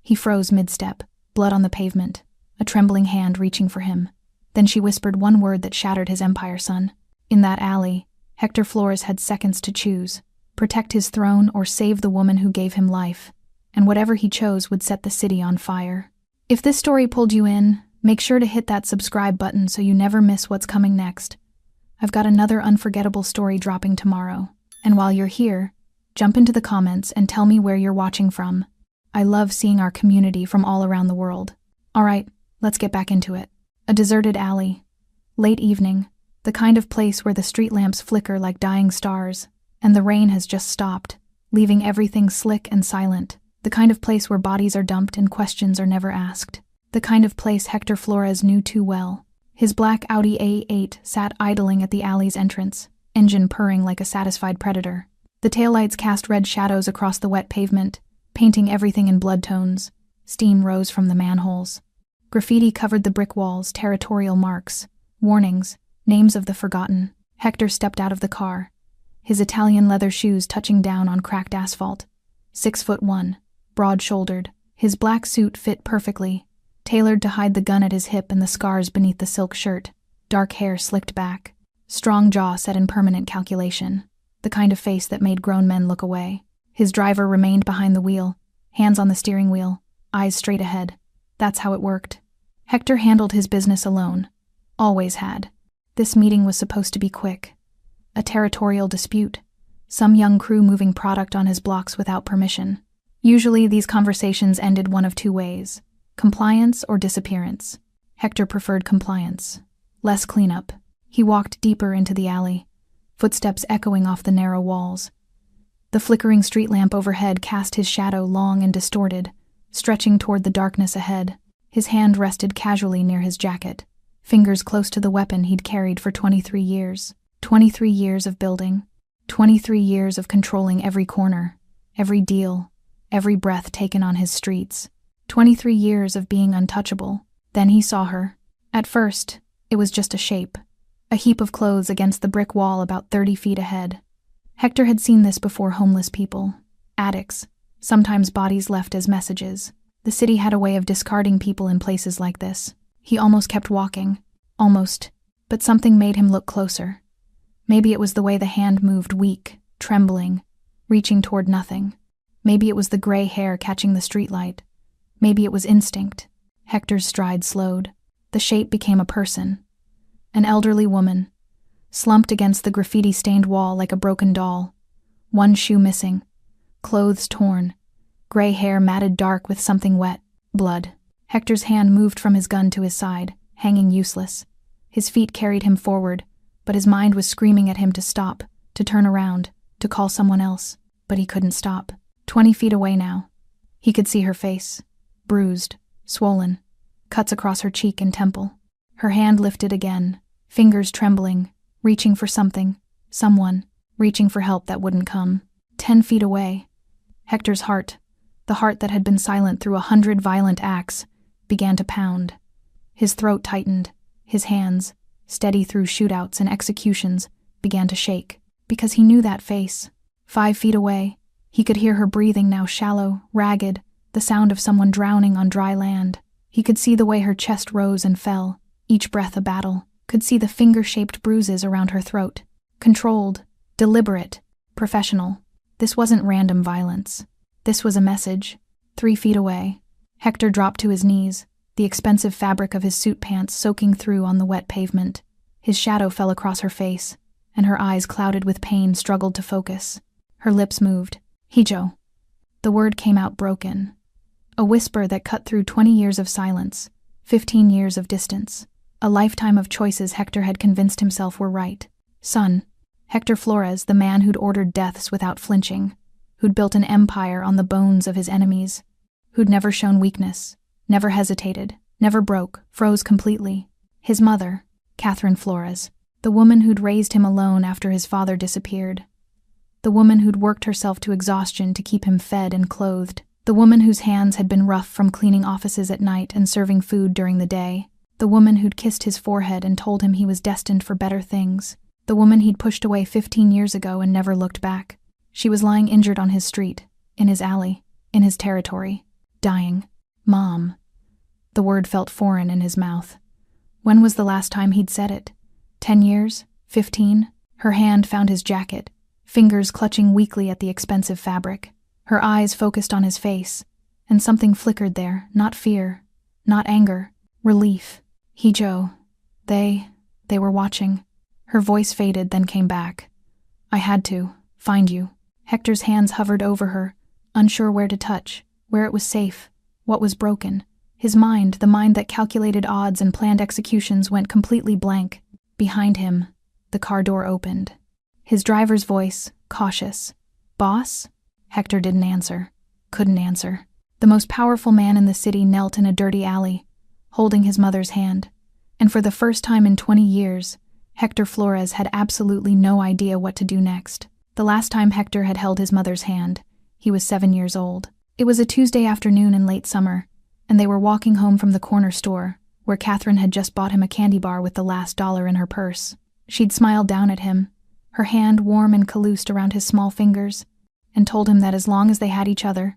He froze mid-step, blood on the pavement, a trembling hand reaching for him. Then she whispered one word that shattered his empire, son. In that alley, Hector Flores had seconds to choose: protect his throne or save the woman who gave him life. And whatever he chose would set the city on fire. If this story pulled you in, make sure to hit that subscribe button so you never miss what's coming next. I've got another unforgettable story dropping tomorrow. And while you're here, jump into the comments and tell me where you're watching from. I love seeing our community from all around the world. Alright, let's get back into it. A deserted alley. Late evening, the kind of place where the street lamps flicker like dying stars, and the rain has just stopped, leaving everything slick and silent. The kind of place where bodies are dumped and questions are never asked. The kind of place Hector Flores knew too well. His black Audi A8 sat idling at the alley's entrance, engine purring like a satisfied predator. The taillights cast red shadows across the wet pavement, painting everything in blood tones. Steam rose from the manholes. Graffiti covered the brick walls, territorial marks, warnings, names of the forgotten. Hector stepped out of the car, his Italian leather shoes touching down on cracked asphalt. 6'1", broad-shouldered, his black suit fit perfectly, tailored to hide the gun at his hip and the scars beneath the silk shirt, dark hair slicked back, strong jaw set in permanent calculation, the kind of face that made grown men look away. His driver remained behind the wheel, hands on the steering wheel, eyes straight ahead. That's how it worked. Hector handled his business alone. Always had. This meeting was supposed to be quick. A territorial dispute. Some young crew moving product on his blocks without permission. Usually these conversations ended one of two ways: compliance or disappearance. Hector preferred compliance. Less cleanup. He walked deeper into the alley, footsteps echoing off the narrow walls. The flickering street lamp overhead cast his shadow long and distorted, stretching toward the darkness ahead. His hand rested casually near his jacket, fingers close to the weapon he'd carried for 23 years. 23 years of building. 23 years of controlling every corner, every deal, every breath taken on his streets. 23 years of being untouchable. Then he saw her. At first, it was just a shape, a heap of clothes against the brick wall about 30 feet ahead. Hector had seen this before: homeless people, addicts, sometimes bodies left as messages. The city had a way of discarding people in places like this. He almost kept walking. Almost. But something made him look closer. Maybe it was the way the hand moved, weak, trembling, reaching toward nothing. Maybe it was the gray hair catching the streetlight. Maybe it was instinct. Hector's stride slowed. The shape became a person. An elderly woman, slumped against the graffiti-stained wall like a broken doll. One shoe missing. Clothes torn. Gray hair matted dark with something wet. Blood. Hector's hand moved from his gun to his side, hanging useless. His feet carried him forward, but his mind was screaming at him to stop, to turn around, to call someone else. But he couldn't stop. 20 feet away now. He could see her face. Bruised, swollen, cuts across her cheek and temple. Her hand lifted again, fingers trembling, reaching for something, someone, reaching for help that wouldn't come. 10 feet away. Hector's heart, the heart that had been silent through 100 violent acts, began to pound. His throat tightened. His hands, steady through shootouts and executions, began to shake, because he knew that face. 5 feet away, he could hear her breathing, now shallow, ragged, the sound of someone drowning on dry land. He could see the way her chest rose and fell, each breath a battle, could see the finger-shaped bruises around her throat. Controlled, deliberate, professional. This wasn't random violence. This was a message. 3 feet away. Hector dropped to his knees, the expensive fabric of his suit pants soaking through on the wet pavement. His shadow fell across her face, and her eyes, clouded with pain, struggled to focus. Her lips moved. Hijo. The word came out broken. A whisper that cut through 20 years of silence, 15 years of distance. A lifetime of choices Hector had convinced himself were right. Son. Hector Flores, the man who'd ordered deaths without flinching, who'd built an empire on the bones of his enemies, who'd never shown weakness, never hesitated, never broke, froze completely. His mother, Catherine Flores, the woman who'd raised him alone after his father disappeared. The woman who'd worked herself to exhaustion to keep him fed and clothed. The woman whose hands had been rough from cleaning offices at night and serving food during the day. The woman who'd kissed his forehead and told him he was destined for better things. The woman he'd pushed away 15 years ago and never looked back. She was lying injured on his street, in his alley, in his territory, dying. Mom. The word felt foreign in his mouth. When was the last time he'd said it? 10 years? 15? Her hand found his jacket, fingers clutching weakly at the expensive fabric. Her eyes focused on his face, and something flickered there, not fear, not anger, relief. Joe. They were watching. Her voice faded, then came back. I had to find you. Hector's hands hovered over her, unsure where to touch, where it was safe, what was broken. His mind, the mind that calculated odds and planned executions, went completely blank. Behind him, the car door opened. His driver's voice, cautious. Boss? Hector didn't answer. Couldn't answer. The most powerful man in the city knelt in a dirty alley, holding his mother's hand. And for the first time in 20 years, Hector Flores had absolutely no idea what to do next. The last time Hector had held his mother's hand, he was 7 years old. It was a Tuesday afternoon in late summer, and they were walking home from the corner store, where Catherine had just bought him a candy bar with the last dollar in her purse. She'd smiled down at him, her hand warm and calloused around his small fingers, and told him that as long as they had each other,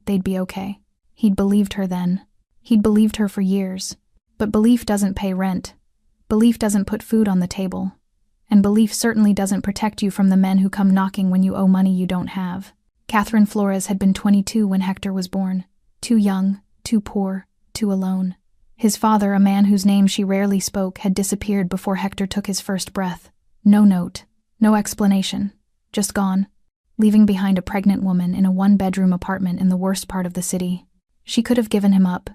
they'd be okay. He'd believed her then. He'd believed her for years. But belief doesn't pay rent. Belief doesn't put food on the table. And belief certainly doesn't protect you from the men who come knocking when you owe money you don't have. Catherine Flores had been 22 when Hector was born. Too young, too poor, too alone. His father, a man whose name she rarely spoke, had disappeared before Hector took his first breath. No note, no explanation, just gone, leaving behind a pregnant woman in a one-bedroom apartment in the worst part of the city. She could have given him up.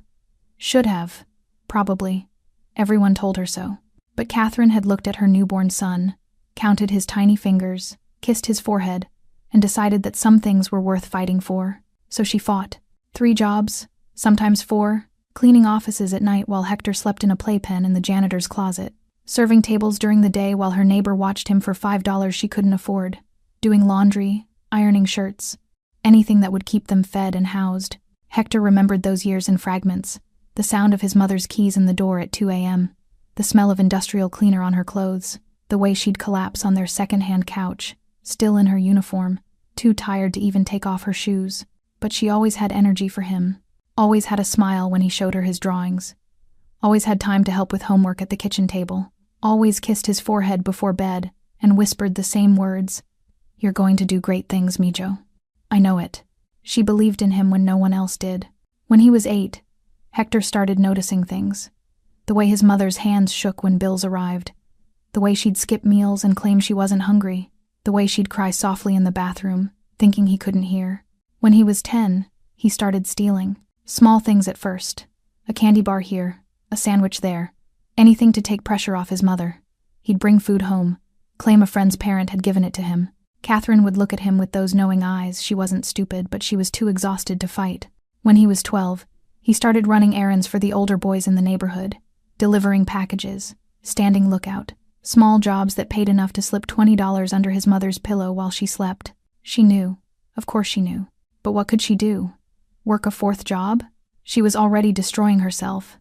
Should have. Probably. Everyone told her so. But Catherine had looked at her newborn son, counted his tiny fingers, kissed his forehead, and decided that some things were worth fighting for. So she fought. 3 jobs, sometimes 4, cleaning offices at night while Hector slept in a playpen in the janitor's closet, serving tables during the day while her neighbor watched him for $5 she couldn't afford, doing laundry, ironing shirts, anything that would keep them fed and housed. Hector remembered those years in fragments, the sound of his mother's keys in the door at 2 a.m., the smell of industrial cleaner on her clothes, the way she'd collapse on their second-hand couch, still in her uniform, too tired to even take off her shoes. But she always had energy for him, always had a smile when he showed her his drawings, always had time to help with homework at the kitchen table, always kissed his forehead before bed and whispered the same words, "You're going to do great things, Mijo. I know it." She believed in him when no one else did. When he was 8, Hector started noticing things. The way his mother's hands shook when bills arrived, the way she'd skip meals and claim she wasn't hungry, the way she'd cry softly in the bathroom, thinking he couldn't hear. When he was 10, he started stealing. Small things at first. A candy bar here, a sandwich there, anything to take pressure off his mother. He'd bring food home, claim a friend's parent had given it to him. Catherine would look at him with those knowing eyes. She wasn't stupid, but she was too exhausted to fight. When he was 12, he started running errands for the older boys in the neighborhood, delivering packages, standing lookout, small jobs that paid enough to slip $20 under his mother's pillow while she slept. She knew. Of course she knew. But what could she do? Work a 4th job? She was already destroying herself.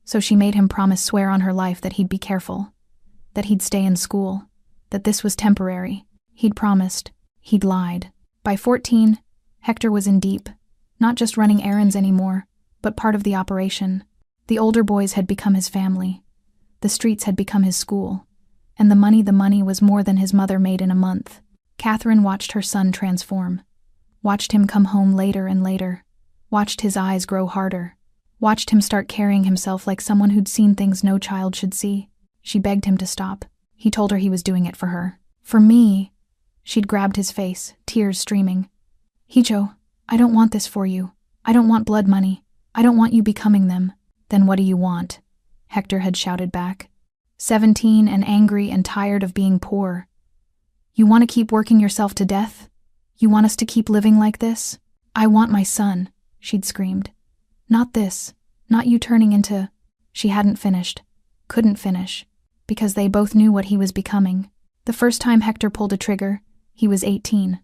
So she made him swear on her life that he'd be careful, that he'd stay in school, that this was temporary. He'd promised. He'd lied. By 14, Hector was in deep, not just running errands anymore, but part of the operation. The older boys had become his family. The streets had become his school. And the money was more than his mother made in a month. Catherine watched her son transform. Watched him come home later and later. Watched his eyes grow harder. Watched him start carrying himself like someone who'd seen things no child should see. She begged him to stop. He told her he was doing it for her. For me. She'd grabbed his face, tears streaming. "Hijo, I don't want this for you. I don't want blood money. I don't want you becoming them." "Then what do you want?" Hector had shouted back. 17 and angry and tired of being poor. "You want to keep working yourself to death? You want us to keep living like this? I want my son," she'd screamed. "Not this. Not you turning into—" She hadn't finished. Couldn't finish. Because they both knew what he was becoming. The first time Hector pulled a trigger, he was 18.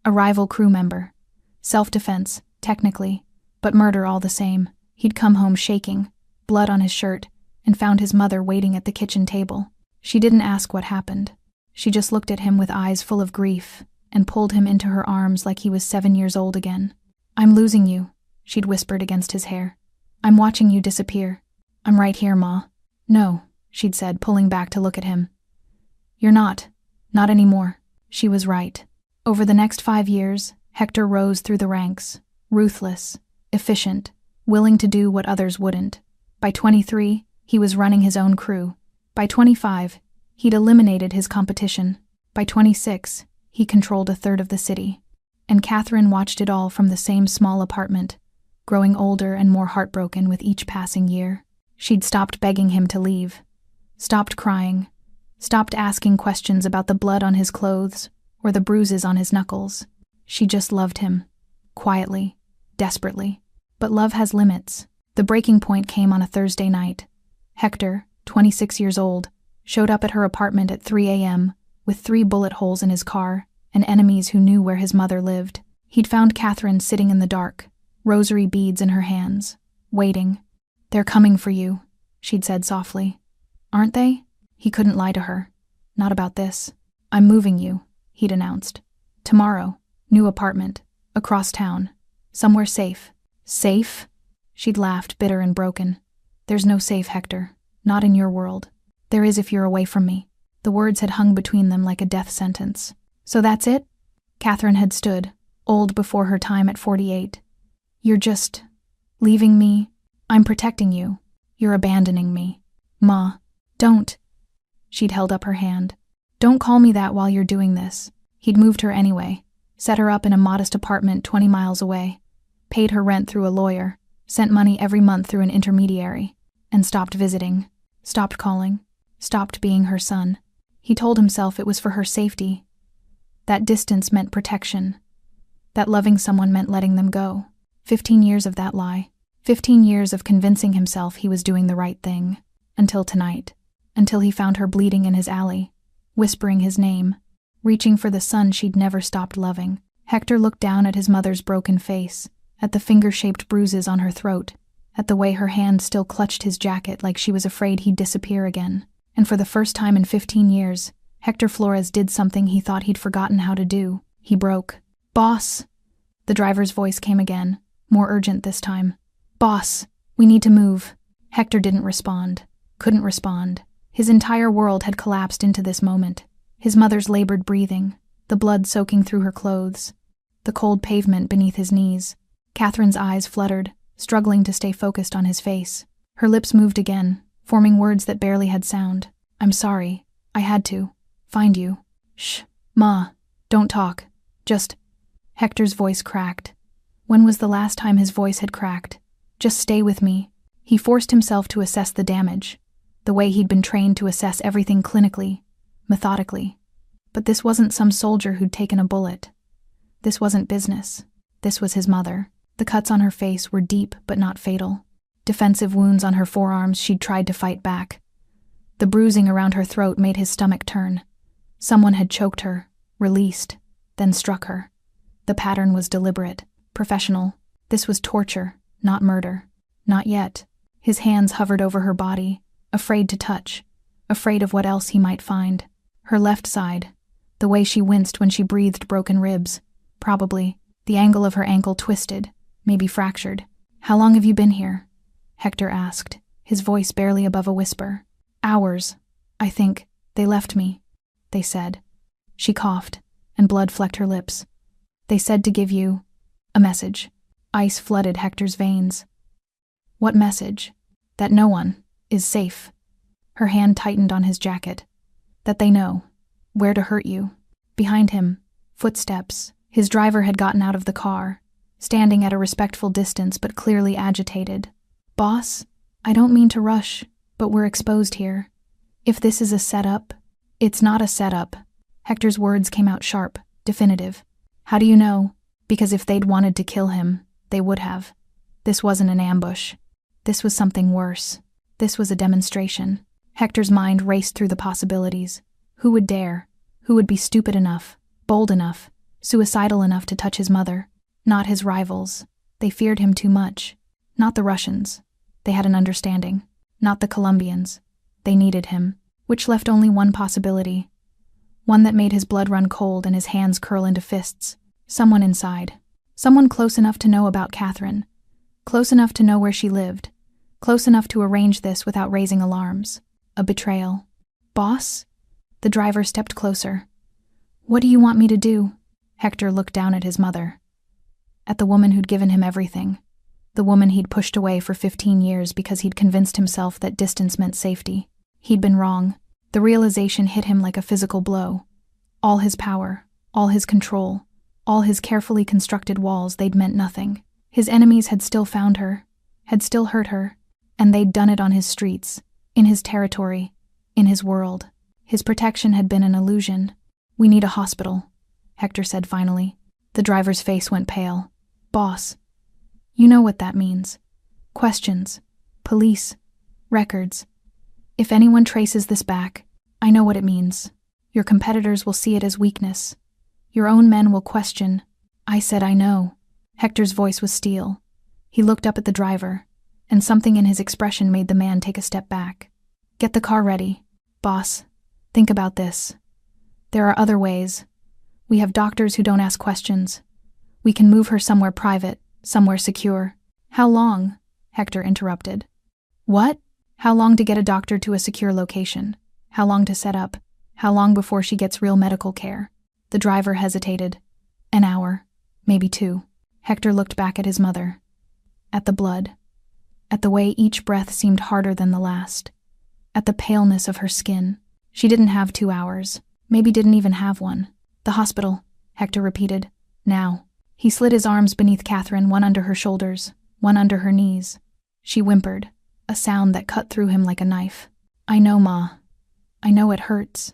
A rival crew member. Self-defense, technically, but murder all the same. He'd come home shaking, blood on his shirt, and found his mother waiting at the kitchen table. She didn't ask what happened. She just looked at him with eyes full of grief and pulled him into her arms like he was 7 years old again. "I'm losing you," she'd whispered against his hair. I'm watching you disappear. I'm right here, Ma. No, she'd said, pulling back to look at him. You're not. Not anymore. She was right. Over the next 5 years, Hector rose through the ranks, ruthless, efficient, willing to do what others wouldn't. By 23, he was running his own crew. By 25, he'd eliminated his competition. By 26, he controlled a third of the city. And Catherine watched it all from the same small apartment, growing older and more heartbroken with each passing year. She'd stopped begging him to leave, stopped crying, stopped asking questions about the blood on his clothes or the bruises on his knuckles. She just loved him, quietly, desperately. But love has limits. The breaking point came on a Thursday night. Hector, 26 years old, showed up at her apartment at 3 a.m. with 3 bullet holes in his car and enemies who knew where his mother lived. He'd found Catherine sitting in the dark, rosary beads in her hands, waiting. They're coming for you, she'd said softly. Aren't they? He couldn't lie to her. Not about this. I'm moving you, he'd announced. Tomorrow, new apartment, across town, somewhere safe. Safe? She'd laughed, bitter and broken. There's no safe, Hector. Not in your world. There is if you're away from me. The words had hung between them like a death sentence. So that's it? Catherine had stood, old before her time at 48. You're just leaving me? I'm protecting you. You're abandoning me. Ma, don't. She'd held up her hand. Don't call me that while you're doing this. He'd moved her anyway, set her up in a modest apartment 20 miles away, paid her rent through a lawyer, sent money every month through an intermediary, and stopped visiting, stopped calling, stopped being her son. He told himself it was for her safety. That distance meant protection. That loving someone meant letting them go. 15 years of that lie. 15 years of convincing himself he was doing the right thing. Until tonight. Until he found her bleeding in his alley, whispering his name, reaching for the son she'd never stopped loving. Hector looked down at his mother's broken face, at the finger-shaped bruises on her throat, at the way her hand still clutched his jacket like she was afraid he'd disappear again. And for the first time in 15 years, Hector Flores did something he thought he'd forgotten how to do. He broke. Boss! The driver's voice came again, more urgent this time. Boss, we need to move. Hector didn't respond. Couldn't respond. His entire world had collapsed into this moment. His mother's labored breathing, the blood soaking through her clothes, the cold pavement beneath his knees. Catherine's eyes fluttered, struggling to stay focused on his face. Her lips moved again, forming words that barely had sound. I'm sorry. I had to. Find you. Shh. Ma. Don't talk. Just... Hector's voice cracked. When was the last time his voice had cracked? Just stay with me. He forced himself to assess the damage, the way he'd been trained to assess everything clinically, methodically. But this wasn't some soldier who'd taken a bullet. This wasn't business. This was his mother. The cuts on her face were deep but not fatal. Defensive wounds on her forearms she'd tried to fight back. The bruising around her throat made his stomach turn. Someone had choked her, released, then struck her. The pattern was deliberate, professional. This was torture, not murder. Not yet. His hands hovered over her body, afraid to touch, afraid of what else he might find. Her left side, the way she winced when she breathed broken ribs. Probably. The angle of her ankle twisted, maybe fractured. How long have you been here? Hector asked, his voice barely above a whisper. Hours, I think. They left me, they said. She coughed, and blood flecked her lips. They said to give you a message. Ice flooded Hector's veins. What message? That no one is safe. Her hand tightened on his jacket. That they know where to hurt you. Behind him, footsteps. His driver had gotten out of the car, standing at a respectful distance but clearly agitated. Boss, I don't mean to rush, but we're exposed here. If this is a setup, it's not a setup. Hector's words came out sharp, definitive. How do you know? Because if they'd wanted to kill him, they would have. This wasn't an ambush. This was something worse. This was a demonstration. Hector's mind raced through the possibilities. Who would dare? Who would be stupid enough, bold enough, suicidal enough to touch his mother? Not his rivals. They feared him too much. Not the Russians. They had an understanding. Not the Colombians. They needed him. Which left only one possibility. One that made his blood run cold and his hands curl into fists. Someone inside. Someone close enough to know about Catherine. Close enough to know where she lived. Close enough to arrange this without raising alarms. A betrayal. Boss? The driver stepped closer. What do you want me to do? Hector looked down at his mother. At the woman who'd given him everything. The woman he'd pushed away for 15 years because he'd convinced himself that distance meant safety. He'd been wrong. The realization hit him like a physical blow. All his power, all his control, all his carefully constructed walls, they'd meant nothing. His enemies had still found her, had still hurt her, and they'd done it on his streets, in his territory, in his world. His protection had been an illusion. We need a hospital, Hector said finally. The driver's face went pale. Boss, you know what that means. Questions, police, records. If anyone traces this back, I know what it means. Your competitors will see it as weakness. Your own men will question. I said I know. Hector's voice was steel. He looked up at the driver, and something in his expression made the man take a step back. Get the car ready. Boss, think about this. There are other ways. We have doctors who don't ask questions. We can move her somewhere private, somewhere secure. How long? Hector interrupted. What? How long to get a doctor to a secure location? How long to set up? How long before she gets real medical care? The driver hesitated. An hour, maybe 2. Hector looked back at his mother. At the blood. At the way each breath seemed harder than the last. At the paleness of her skin. She didn't have 2 hours. Maybe didn't even have one. The hospital, Hector repeated. Now. He slid his arms beneath Catherine, one under her shoulders, one under her knees. She whimpered, a sound that cut through him like a knife. I know, Ma. I know it hurts.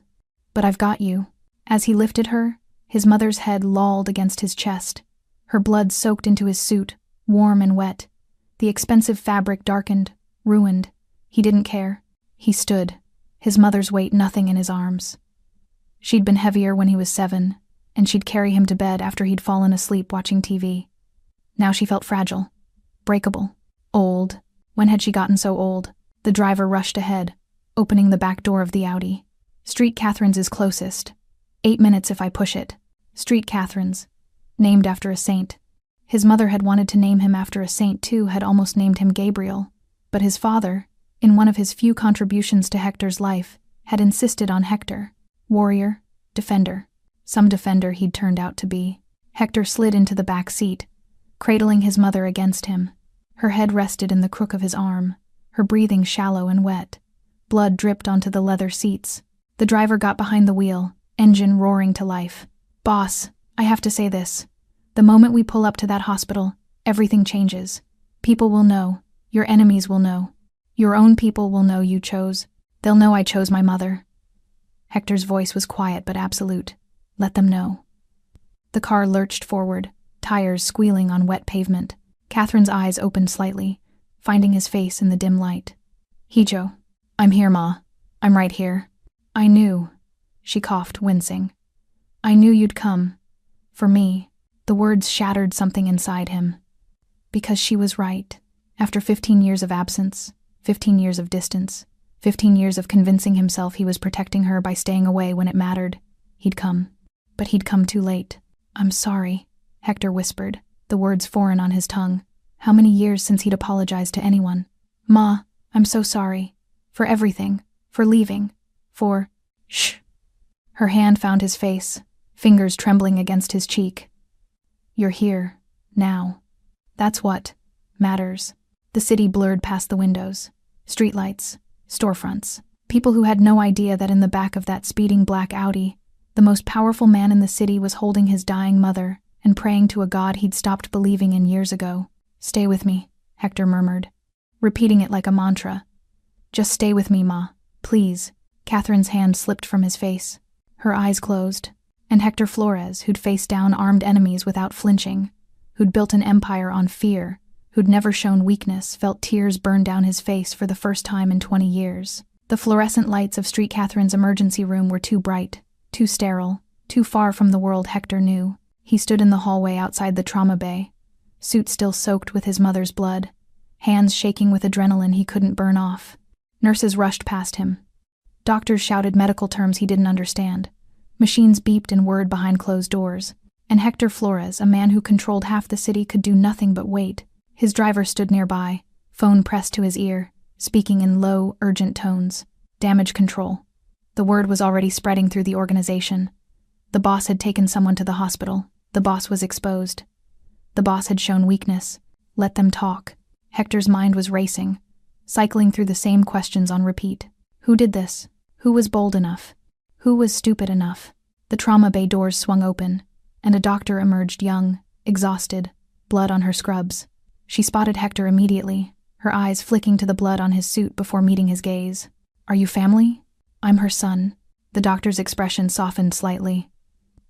But I've got you. As he lifted her, his mother's head lolled against his chest. Her blood soaked into his suit, warm and wet. The expensive fabric darkened, ruined. He didn't care. He stood, his mother's weight nothing in his arms. She'd been heavier when he was 7, and she'd carry him to bed after he'd fallen asleep watching TV. Now she felt fragile, breakable, old. When had she gotten so old? The driver rushed ahead, opening the back door of the Audi. Street Catherine's is closest. 8 minutes if I push it. Street Catherine's, named after a saint. His mother had wanted to name him after a saint too, had almost named him Gabriel. But his father, in one of his few contributions to Hector's life, had insisted on Hector. Warrior, defender. Some defender he'd turned out to be. Hector slid into the back seat, cradling his mother against him. Her head rested in the crook of his arm, her breathing shallow and wet. Blood dripped onto the leather seats. The driver got behind the wheel, engine roaring to life. Boss, I have to say this. The moment we pull up to that hospital, everything changes. People will know. Your enemies will know. Your own people will know you chose. They'll know I chose my mother. Hector's voice was quiet but absolute. Let them know. The car lurched forward, tires squealing on wet pavement. Catherine's eyes opened slightly, finding his face in the dim light. Hijo. I'm here, Ma. I'm right here. I knew. She coughed, wincing. I knew you'd come. For me. The words shattered something inside him. Because she was right. After 15 years of absence, 15 years of distance, 15 years of convincing himself he was protecting her by staying away when it mattered, he'd come. But he'd come too late. I'm sorry, Hector whispered, the words foreign on his tongue. How many years since he'd apologized to anyone? Ma, I'm so sorry. For everything. For leaving. For... Shh. Her hand found his face, fingers trembling against his cheek. You're here. Now. That's what matters. The city blurred past the windows. Streetlights. Storefronts. People who had no idea that in the back of that speeding black Audi, the most powerful man in the city was holding his dying mother and praying to a god he'd stopped believing in years ago. Stay with me, Hector murmured, repeating it like a mantra. Just stay with me, Ma. Please. Catherine's hand slipped from his face. Her eyes closed, and Hector Flores, who'd faced down armed enemies without flinching, who'd built an empire on fear, who'd never shown weakness, felt tears burn down his face for the first time in 20 years. The fluorescent lights of Street Catherine's emergency room were too bright, too sterile, too far from the world Hector knew. He stood in the hallway outside the trauma bay, suit still soaked with his mother's blood, hands shaking with adrenaline he couldn't burn off. Nurses rushed past him. Doctors shouted medical terms he didn't understand. Machines beeped and whirred behind closed doors. And Hector Flores, a man who controlled half the city, could do nothing but wait. His driver stood nearby, phone pressed to his ear, speaking in low, urgent tones. Damage control. The word was already spreading through the organization. The boss had taken someone to the hospital. The boss was exposed. The boss had shown weakness. Let them talk. Hector's mind was racing, cycling through the same questions on repeat. Who did this? Who was bold enough? Who was stupid enough? The trauma bay doors swung open, and a doctor emerged, young, exhausted, blood on her scrubs. She spotted Hector immediately, her eyes flicking to the blood on his suit before meeting his gaze. Are you family? I'm her son. The doctor's expression softened slightly.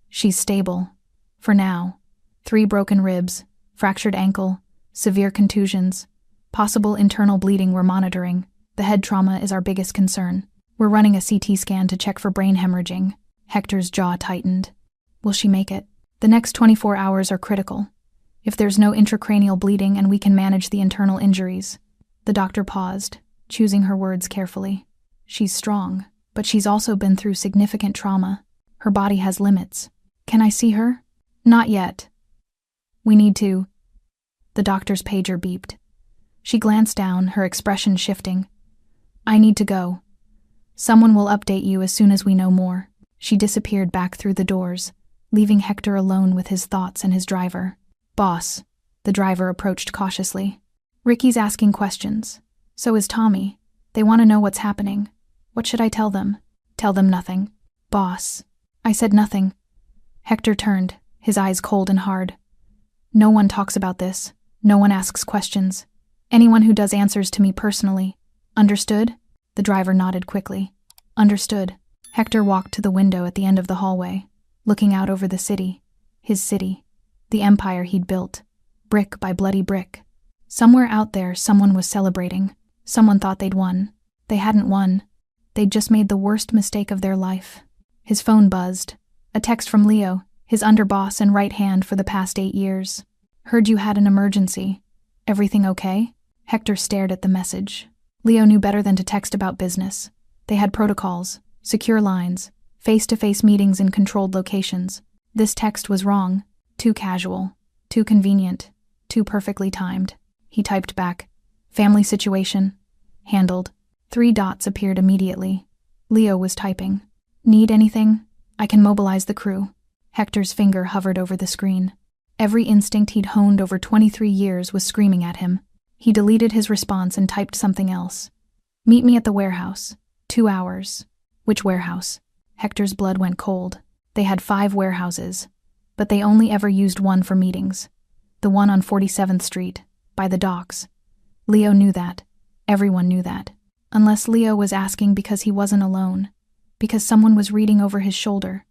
She's stable. For now. 3 broken ribs, fractured ankle, severe contusions, possible internal bleeding we're monitoring. The head trauma is our biggest concern. We're running a CT scan to check for brain hemorrhaging. Hector's jaw tightened. Will she make it? The next 24 hours are critical. If there's no intracranial bleeding and we can manage the internal injuries. The doctor paused, choosing her words carefully. She's strong, but she's also been through significant trauma. Her body has limits. Can I see her? Not yet. We need to. The doctor's pager beeped. She glanced down, her expression shifting. I need to go. Someone will update you as soon as we know more. She disappeared back through the doors, leaving Hector alone with his thoughts and his driver. Boss. The driver approached cautiously. Ricky's asking questions. So is Tommy. They want to know what's happening. What should I tell them? Tell them nothing. Boss. I said nothing. Hector turned, his eyes cold and hard. No one talks about this. No one asks questions. Anyone who does answers to me personally. Understood? The driver nodded quickly. Understood. Hector walked to the window at the end of the hallway, looking out over the city. His city. The empire he'd built. Brick by bloody brick. Somewhere out there, someone was celebrating. Someone thought they'd won. They hadn't won. They'd just made the worst mistake of their life. His phone buzzed. A text from Leo, his underboss and right hand for the past 8 years. Heard you had an emergency. Everything okay? Hector stared at the message. Leo knew better than to text about business. They had protocols, secure lines, face-to-face meetings in controlled locations. This text was wrong. Too casual. Too convenient. Too perfectly timed. He typed back. Family situation. Handled. 3 dots appeared immediately. Leo was typing. Need anything? I can mobilize the crew. Hector's finger hovered over the screen. Every instinct he'd honed over 23 years was screaming at him. He deleted his response and typed something else. Meet me at the warehouse. 2 hours. Which warehouse? Hector's blood went cold. They had 5 warehouses, but they only ever used one for meetings. The one on 47th Street, by the docks. Leo knew that. Everyone knew that. Unless Leo was asking because he wasn't alone. Because someone was reading over his shoulder.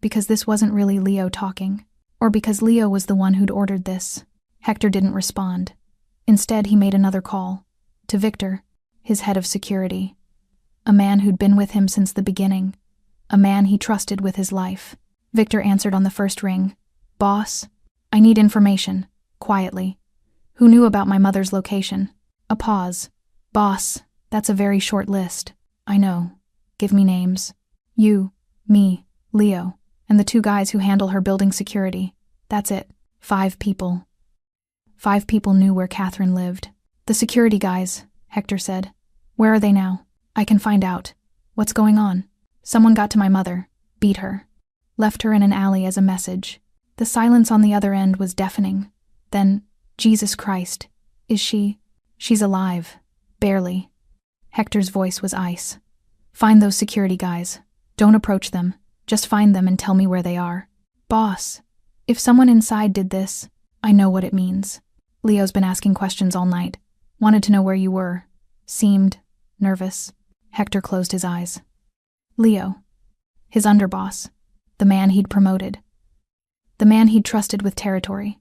Because this wasn't really Leo talking. Or because Leo was the one who'd ordered this. Hector didn't respond. Instead, he made another call. To Victor, his head of security. A man who'd been with him since the beginning. A man he trusted with his life. Victor answered on the first ring. Boss, I need information. Quietly. Who knew about my mother's location? A pause. Boss, that's a very short list. I know. Give me names. You, me, Leo, and the 2 guys who handle her building security. That's it. 5 people. 5 people knew where Catherine lived. The security guys, Hector said. Where are they now? I can find out. What's going on? Someone got to my mother, beat her, left her in an alley as a message. The silence on the other end was deafening. Then, Jesus Christ, is she? She's alive. Barely. Hector's voice was ice. Find those security guys. Don't approach them. Just find them and tell me where they are. Boss, if someone inside did this, I know what it means. Leo's been asking questions all night. Wanted to know where you were. Seemed nervous. Hector closed his eyes. Leo. His underboss. The man he'd promoted. The man he'd trusted with territory.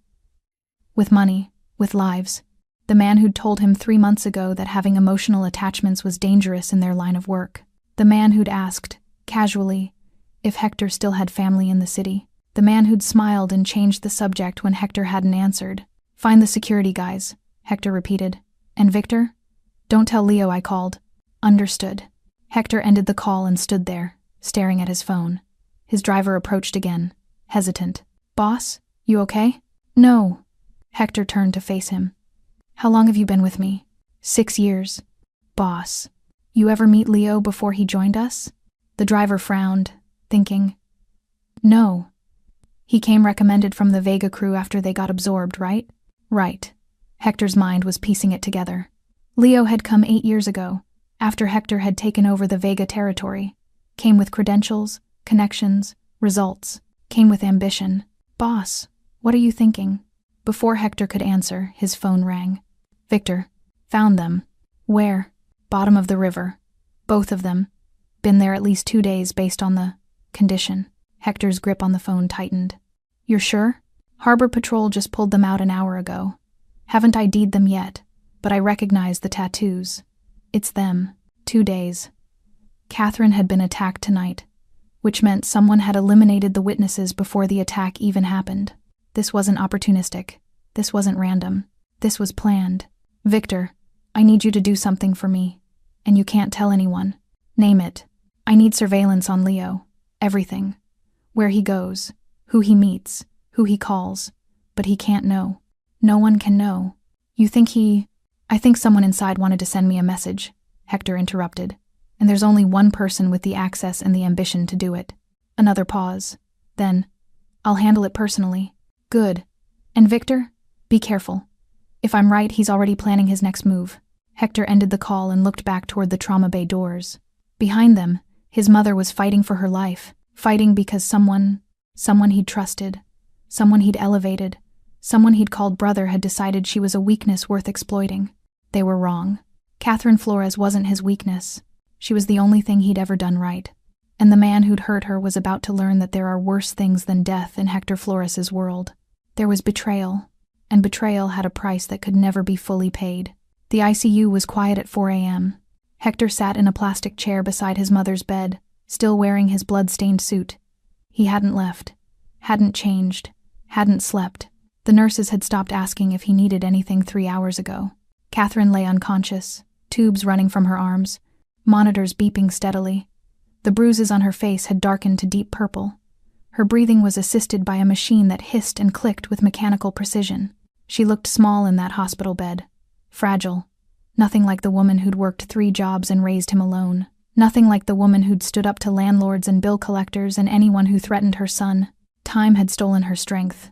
With money. With lives. The man who'd told him 3 months ago that having emotional attachments was dangerous in their line of work. The man who'd asked, casually, if Hector still had family in the city. The man who'd smiled and changed the subject when Hector hadn't answered. Find the security guys, Hector repeated. And Victor? Don't tell Leo I called. Understood. Hector ended the call and stood there, staring at his phone. His driver approached again, hesitant. Boss, you okay? No. Hector turned to face him. How long have you been with me? 6 years. Boss. You ever meet Leo before he joined us? The driver frowned, thinking. No. He came recommended from the Vega crew after they got absorbed, right? Right. Hector's mind was piecing it together. Leo had come 8 years ago, after Hector had taken over the Vega territory. Came with credentials, connections, results. Came with ambition. Boss, what are you thinking? Before Hector could answer, his phone rang. Victor. Found them. Where? Bottom of the river. Both of them. Been there at least 2 days based on the condition. Hector's grip on the phone tightened. You're sure? Harbor Patrol just pulled them out an hour ago. Haven't ID'd them yet, but I recognize the tattoos. It's them. 2 days. Catherine had been attacked tonight, which meant someone had eliminated the witnesses before the attack even happened. This wasn't opportunistic. This wasn't random. This was planned. Victor, I need you to do something for me, and you can't tell anyone. Name it. I need surveillance on Leo. Everything. Where he goes, who he meets, who he calls, but he can't know. No one can know. You think I think someone inside wanted to send me a message, Hector interrupted, and there's only one person with the access and the ambition to do it. Another pause. Then, I'll handle it personally. Good. And Victor, be careful. If I'm right, he's already planning his next move. Hector ended the call and looked back toward the trauma bay doors. Behind them, his mother was fighting for her life, fighting because someone he'd trusted, someone he'd elevated, someone he'd called brother had decided she was a weakness worth exploiting. They were wrong. Catherine Flores wasn't his weakness. She was the only thing he'd ever done right. And the man who'd hurt her was about to learn that there are worse things than death in Hector Flores's world. There was betrayal, and betrayal had a price that could never be fully paid. The ICU was quiet at 4 a.m. Hector sat in a plastic chair beside his mother's bed, still wearing his blood-stained suit. He hadn't left, hadn't changed, hadn't slept. The nurses had stopped asking if he needed anything 3 hours ago. Catherine lay unconscious, tubes running from her arms, monitors beeping steadily. The bruises on her face had darkened to deep purple. Her breathing was assisted by a machine that hissed and clicked with mechanical precision. She looked small in that hospital bed. Fragile. Nothing like the woman who'd worked 3 jobs and raised him alone. Nothing like the woman who'd stood up to landlords and bill collectors and anyone who threatened her son. Time had stolen her strength.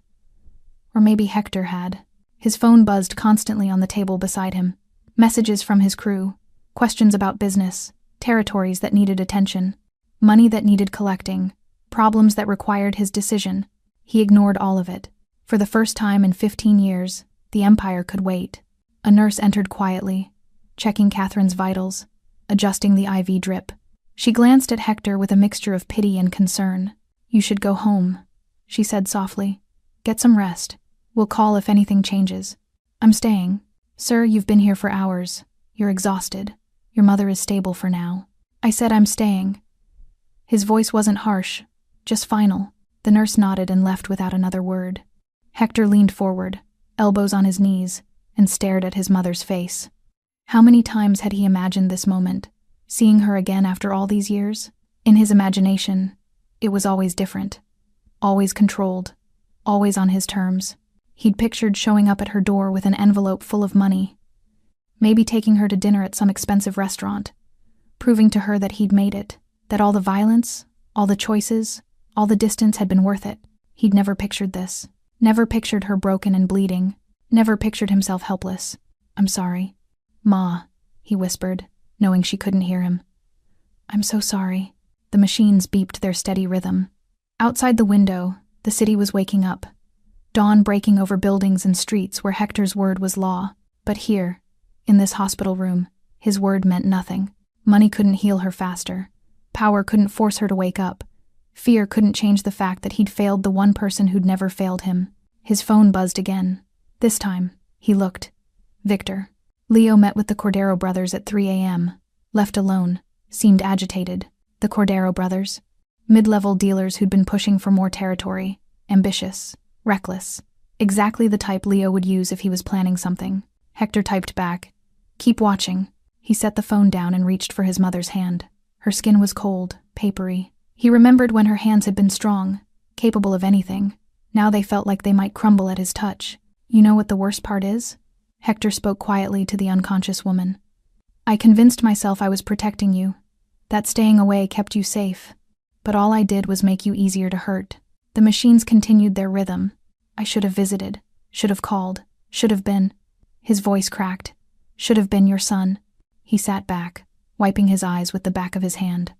Or maybe Hector had. His phone buzzed constantly on the table beside him. Messages from his crew. Questions about business. Territories that needed attention. Money that needed collecting. Problems that required his decision. He ignored all of it. For the first time in 15 years, the Empire could wait. A nurse entered quietly, checking Catherine's vitals, adjusting the IV drip. She glanced at Hector with a mixture of pity and concern. You should go home, she said softly. Get some rest. We'll call if anything changes. I'm staying. Sir, you've been here for hours. You're exhausted. Your mother is stable for now. I said I'm staying. His voice wasn't harsh, just final. The nurse nodded and left without another word. Hector leaned forward, elbows on his knees, and stared at his mother's face. How many times had he imagined this moment, seeing her again after all these years? In his imagination, it was always different, always controlled, always on his terms. He'd pictured showing up at her door with an envelope full of money, maybe taking her to dinner at some expensive restaurant, proving to her that he'd made it, that all the violence, all the choices, all the distance had been worth it. He'd never pictured this. Never pictured her broken and bleeding. Never pictured himself helpless. I'm sorry. Ma, he whispered, knowing she couldn't hear him. I'm so sorry. The machines beeped their steady rhythm. Outside the window, the city was waking up. Dawn breaking over buildings and streets where Hector's word was law. But here, in this hospital room, his word meant nothing. Money couldn't heal her faster. Power couldn't force her to wake up. Fear couldn't change the fact that he'd failed the one person who'd never failed him. His phone buzzed again. This time, he looked. Victor. Leo met with the Cordero brothers at 3 a.m. Left alone, seemed agitated. The Cordero brothers. Mid-level dealers who'd been pushing for more territory. Ambitious. Reckless. Exactly the type Leo would use if he was planning something. Hector typed back. Keep watching. He set the phone down and reached for his mother's hand. Her skin was cold, papery. He remembered when her hands had been strong, capable of anything. Now they felt like they might crumble at his touch. You know what the worst part is? Hector spoke quietly to the unconscious woman. I convinced myself I was protecting you, that staying away kept you safe. But all I did was make you easier to hurt. The machines continued their rhythm. I should have visited, should have called, should have been. His voice cracked. Should have been your son. He sat back, wiping his eyes with the back of his hand.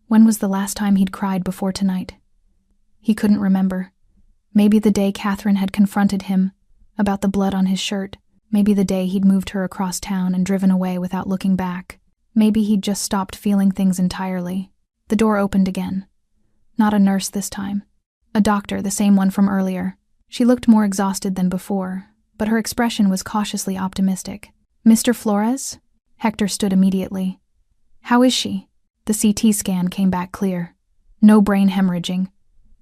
When was the last time he'd cried before tonight? He couldn't remember. Maybe the day Catherine had confronted him about the blood on his shirt. Maybe the day he'd moved her across town and driven away without looking back. Maybe he'd just stopped feeling things entirely. The door opened again. Not a nurse this time. A doctor, the same one from earlier. She looked more exhausted than before, but her expression was cautiously optimistic. Mr. Flores? Hector stood immediately. How is she? The CT scan came back clear. No brain hemorrhaging.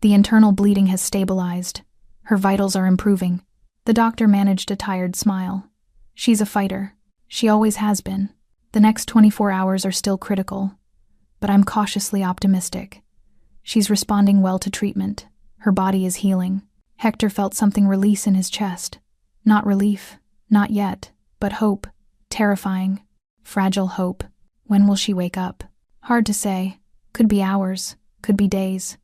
The internal bleeding has stabilized. Her vitals are improving. The doctor managed a tired smile. She's a fighter. She always has been. The next 24 hours are still critical, but I'm cautiously optimistic. She's responding well to treatment. Her body is healing. Hector felt something release in his chest. Not relief, not yet, but hope. Terrifying, fragile hope. When will she wake up? Hard to say. Could be hours, could be days.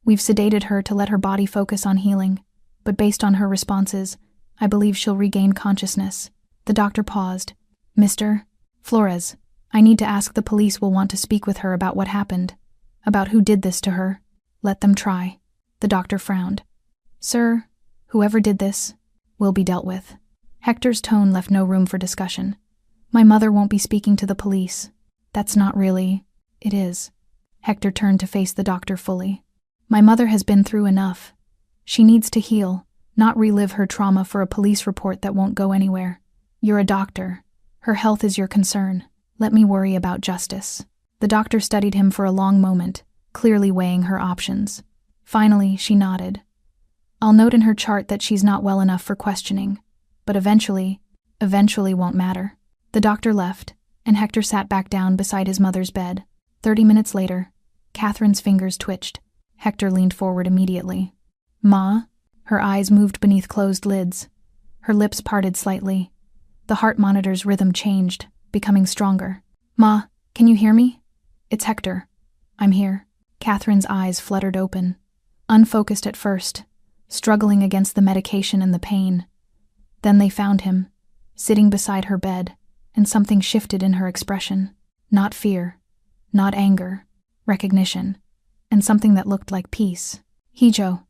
We've sedated her to let her body focus on healing, but based on her responses, I believe she'll regain consciousness. The doctor paused. Mr. Flores, I need to ask. The police will want to speak with her about what happened, about who did this to her. Let them try. The doctor frowned. Sir, whoever did this will be dealt with. Hector's tone left no room for discussion. My mother won't be speaking to the police. That's not really. It is. Hector turned to face the doctor fully. My mother has been through enough. She needs to heal, not relive her trauma for a police report that won't go anywhere. You're a doctor. Her health is your concern. Let me worry about justice. The doctor studied him for a long moment, clearly weighing her options. Finally, she nodded. I'll note in her chart that she's not well enough for questioning, but eventually won't matter. The doctor left, and Hector sat back down beside his mother's bed. 30 minutes later, Catherine's fingers twitched. Hector leaned forward immediately. Ma? Her eyes moved beneath closed lids. Her lips parted slightly. The heart monitor's rhythm changed, becoming stronger. Ma, can you hear me? It's Hector. I'm here. Catherine's eyes fluttered open. Unfocused at first, struggling against the medication and the pain. Then they found him, sitting beside her bed, and something shifted in her expression. Not fear, not anger, recognition, and something that looked like peace. Hijo.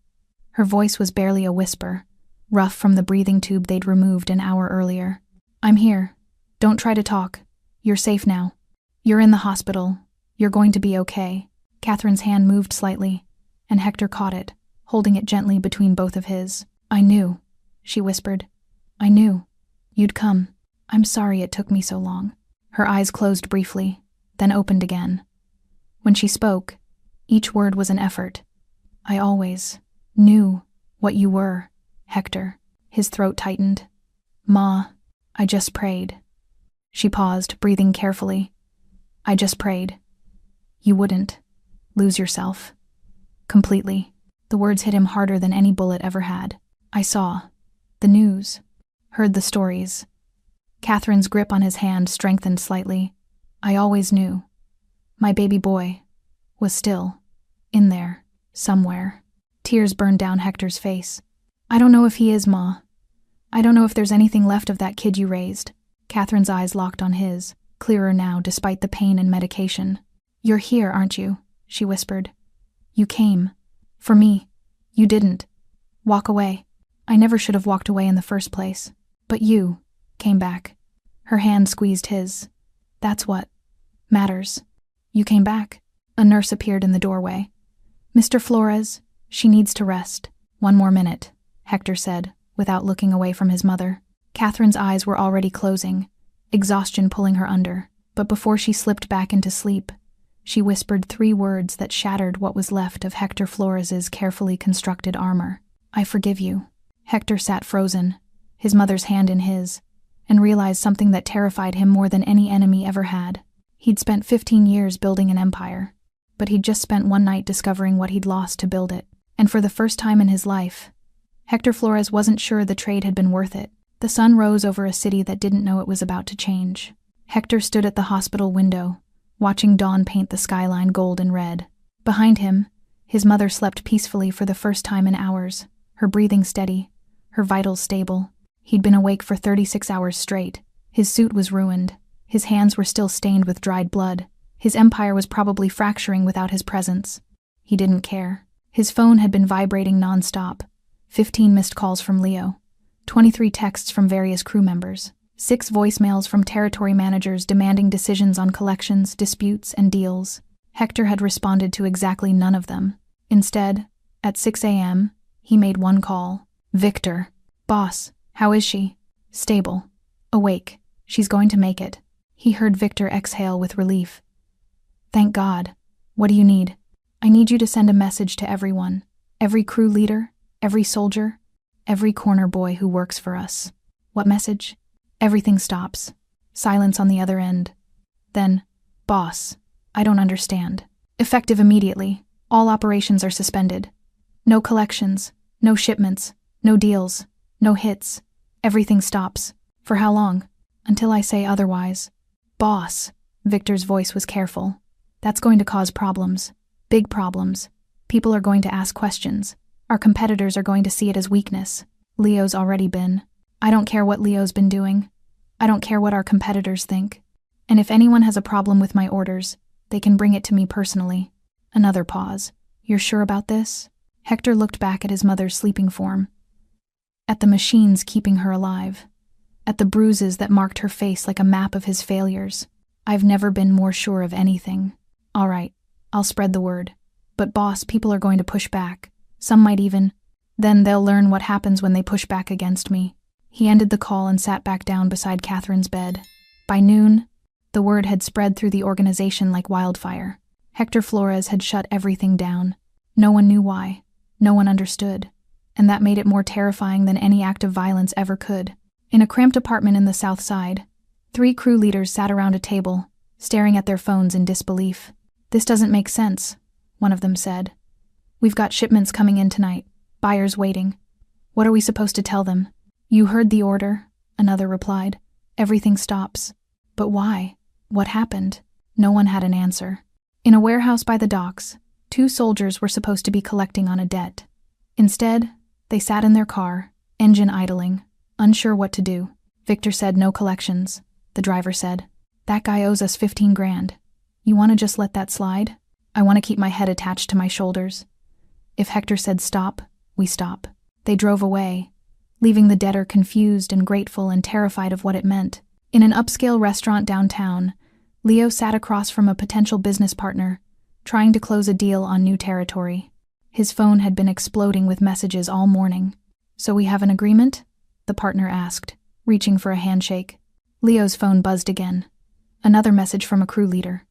Her voice was barely a whisper, rough from the breathing tube they'd removed an hour earlier. I'm here. Don't try to talk. You're safe now. You're in the hospital. You're going to be okay. Catherine's hand moved slightly, and Hector caught it, holding it gently between both of his. I knew, she whispered. I knew. You'd come. I'm sorry it took me so long. Her eyes closed briefly, then opened again. When she spoke, each word was an effort. I always knew what you were, Hector. His throat tightened. Ma, I just prayed. She paused, breathing carefully. I just prayed. You wouldn't lose yourself. Completely. The words hit him harder than any bullet ever had. I saw the news, heard the stories. Catherine's grip on his hand strengthened slightly. I always knew. My baby boy was still in there, somewhere. Tears burned down Hector's face. I don't know if he is, Ma. I don't know if there's anything left of that kid you raised. Catherine's eyes locked on his, clearer now despite the pain and medication. You're here, aren't you? She whispered. You came. For me. You didn't. Walk away. I never should have walked away in the first place. But you came back. Her hand squeezed his. That's what matters. You came back. A nurse appeared in the doorway. Mr. Flores, she needs to rest. 1 more minute, Hector said, without looking away from his mother. Catherine's eyes were already closing, exhaustion pulling her under, but before she slipped back into sleep, she whispered 3 words that shattered what was left of Hector Flores's carefully constructed armor. I forgive you. Hector sat frozen, his mother's hand in his, and realized something that terrified him more than any enemy ever had. He'd spent 15 years building an empire, but he'd just spent one night discovering what he'd lost to build it. And for the first time in his life, Hector Flores wasn't sure the trade had been worth it. The sun rose over a city that didn't know it was about to change. Hector stood at the hospital window, watching dawn paint the skyline gold and red. Behind him, his mother slept peacefully for the first time in hours, her breathing steady, her vitals stable. He'd been awake for 36 hours straight. His suit was ruined. His hands were still stained with dried blood. His empire was probably fracturing without his presence. He didn't care. His phone had been vibrating non-stop. 15 missed calls from Leo. 23 texts from various crew members. 6 voicemails from territory managers demanding decisions on collections, disputes, and deals. Hector had responded to exactly none of them. Instead, at 6 a.m., he made one call. Victor. Boss, how is she? Stable. Awake. She's going to make it. He heard Victor exhale with relief. Thank God. What do you need? I need you to send a message to everyone. Every crew leader, every soldier, every corner boy who works for us. What message? Everything stops. Silence on the other end. Then, boss, I don't understand. Effective immediately. All operations are suspended. No collections, no shipments, no deals, no hits. Everything stops. For how long? Until I say otherwise. Boss, Victor's voice was careful. That's going to cause problems. Big problems. People are going to ask questions. Our competitors are going to see it as weakness. Leo's already been. I don't care what Leo's been doing. I don't care what our competitors think. And if anyone has a problem with my orders, they can bring it to me personally. Another pause. You're sure about this? Hector looked back at his mother's sleeping form. At the machines keeping her alive. At the bruises that marked her face like a map of his failures. I've never been more sure of anything. All right, I'll spread the word. But boss, people are going to push back. Some might even. Then they'll learn what happens when they push back against me. He ended the call and sat back down beside Catherine's bed. By noon, the word had spread through the organization like wildfire. Hector Flores had shut everything down. No one knew why. No one understood. And that made it more terrifying than any act of violence ever could. In a cramped apartment in the South Side, 3 crew leaders sat around a table, staring at their phones in disbelief. This doesn't make sense, one of them said. We've got shipments coming in tonight, buyers waiting. What are we supposed to tell them? You heard the order, another replied. Everything stops. But why? What happened? No one had an answer. In a warehouse by the docks, 2 soldiers were supposed to be collecting on a debt. Instead, they sat in their car, engine idling, unsure what to do. Victor said no collections. The driver said, that guy owes us 15 grand. You want to just let that slide? I want to keep my head attached to my shoulders. If Hector said stop, we stop. They drove away, leaving the debtor confused and grateful and terrified of what it meant. In an upscale restaurant downtown, Leo sat across from a potential business partner, trying to close a deal on new territory. His phone had been exploding with messages all morning. So we have an agreement? The partner asked, reaching for a handshake. Leo's phone buzzed again. Another message from a crew leader.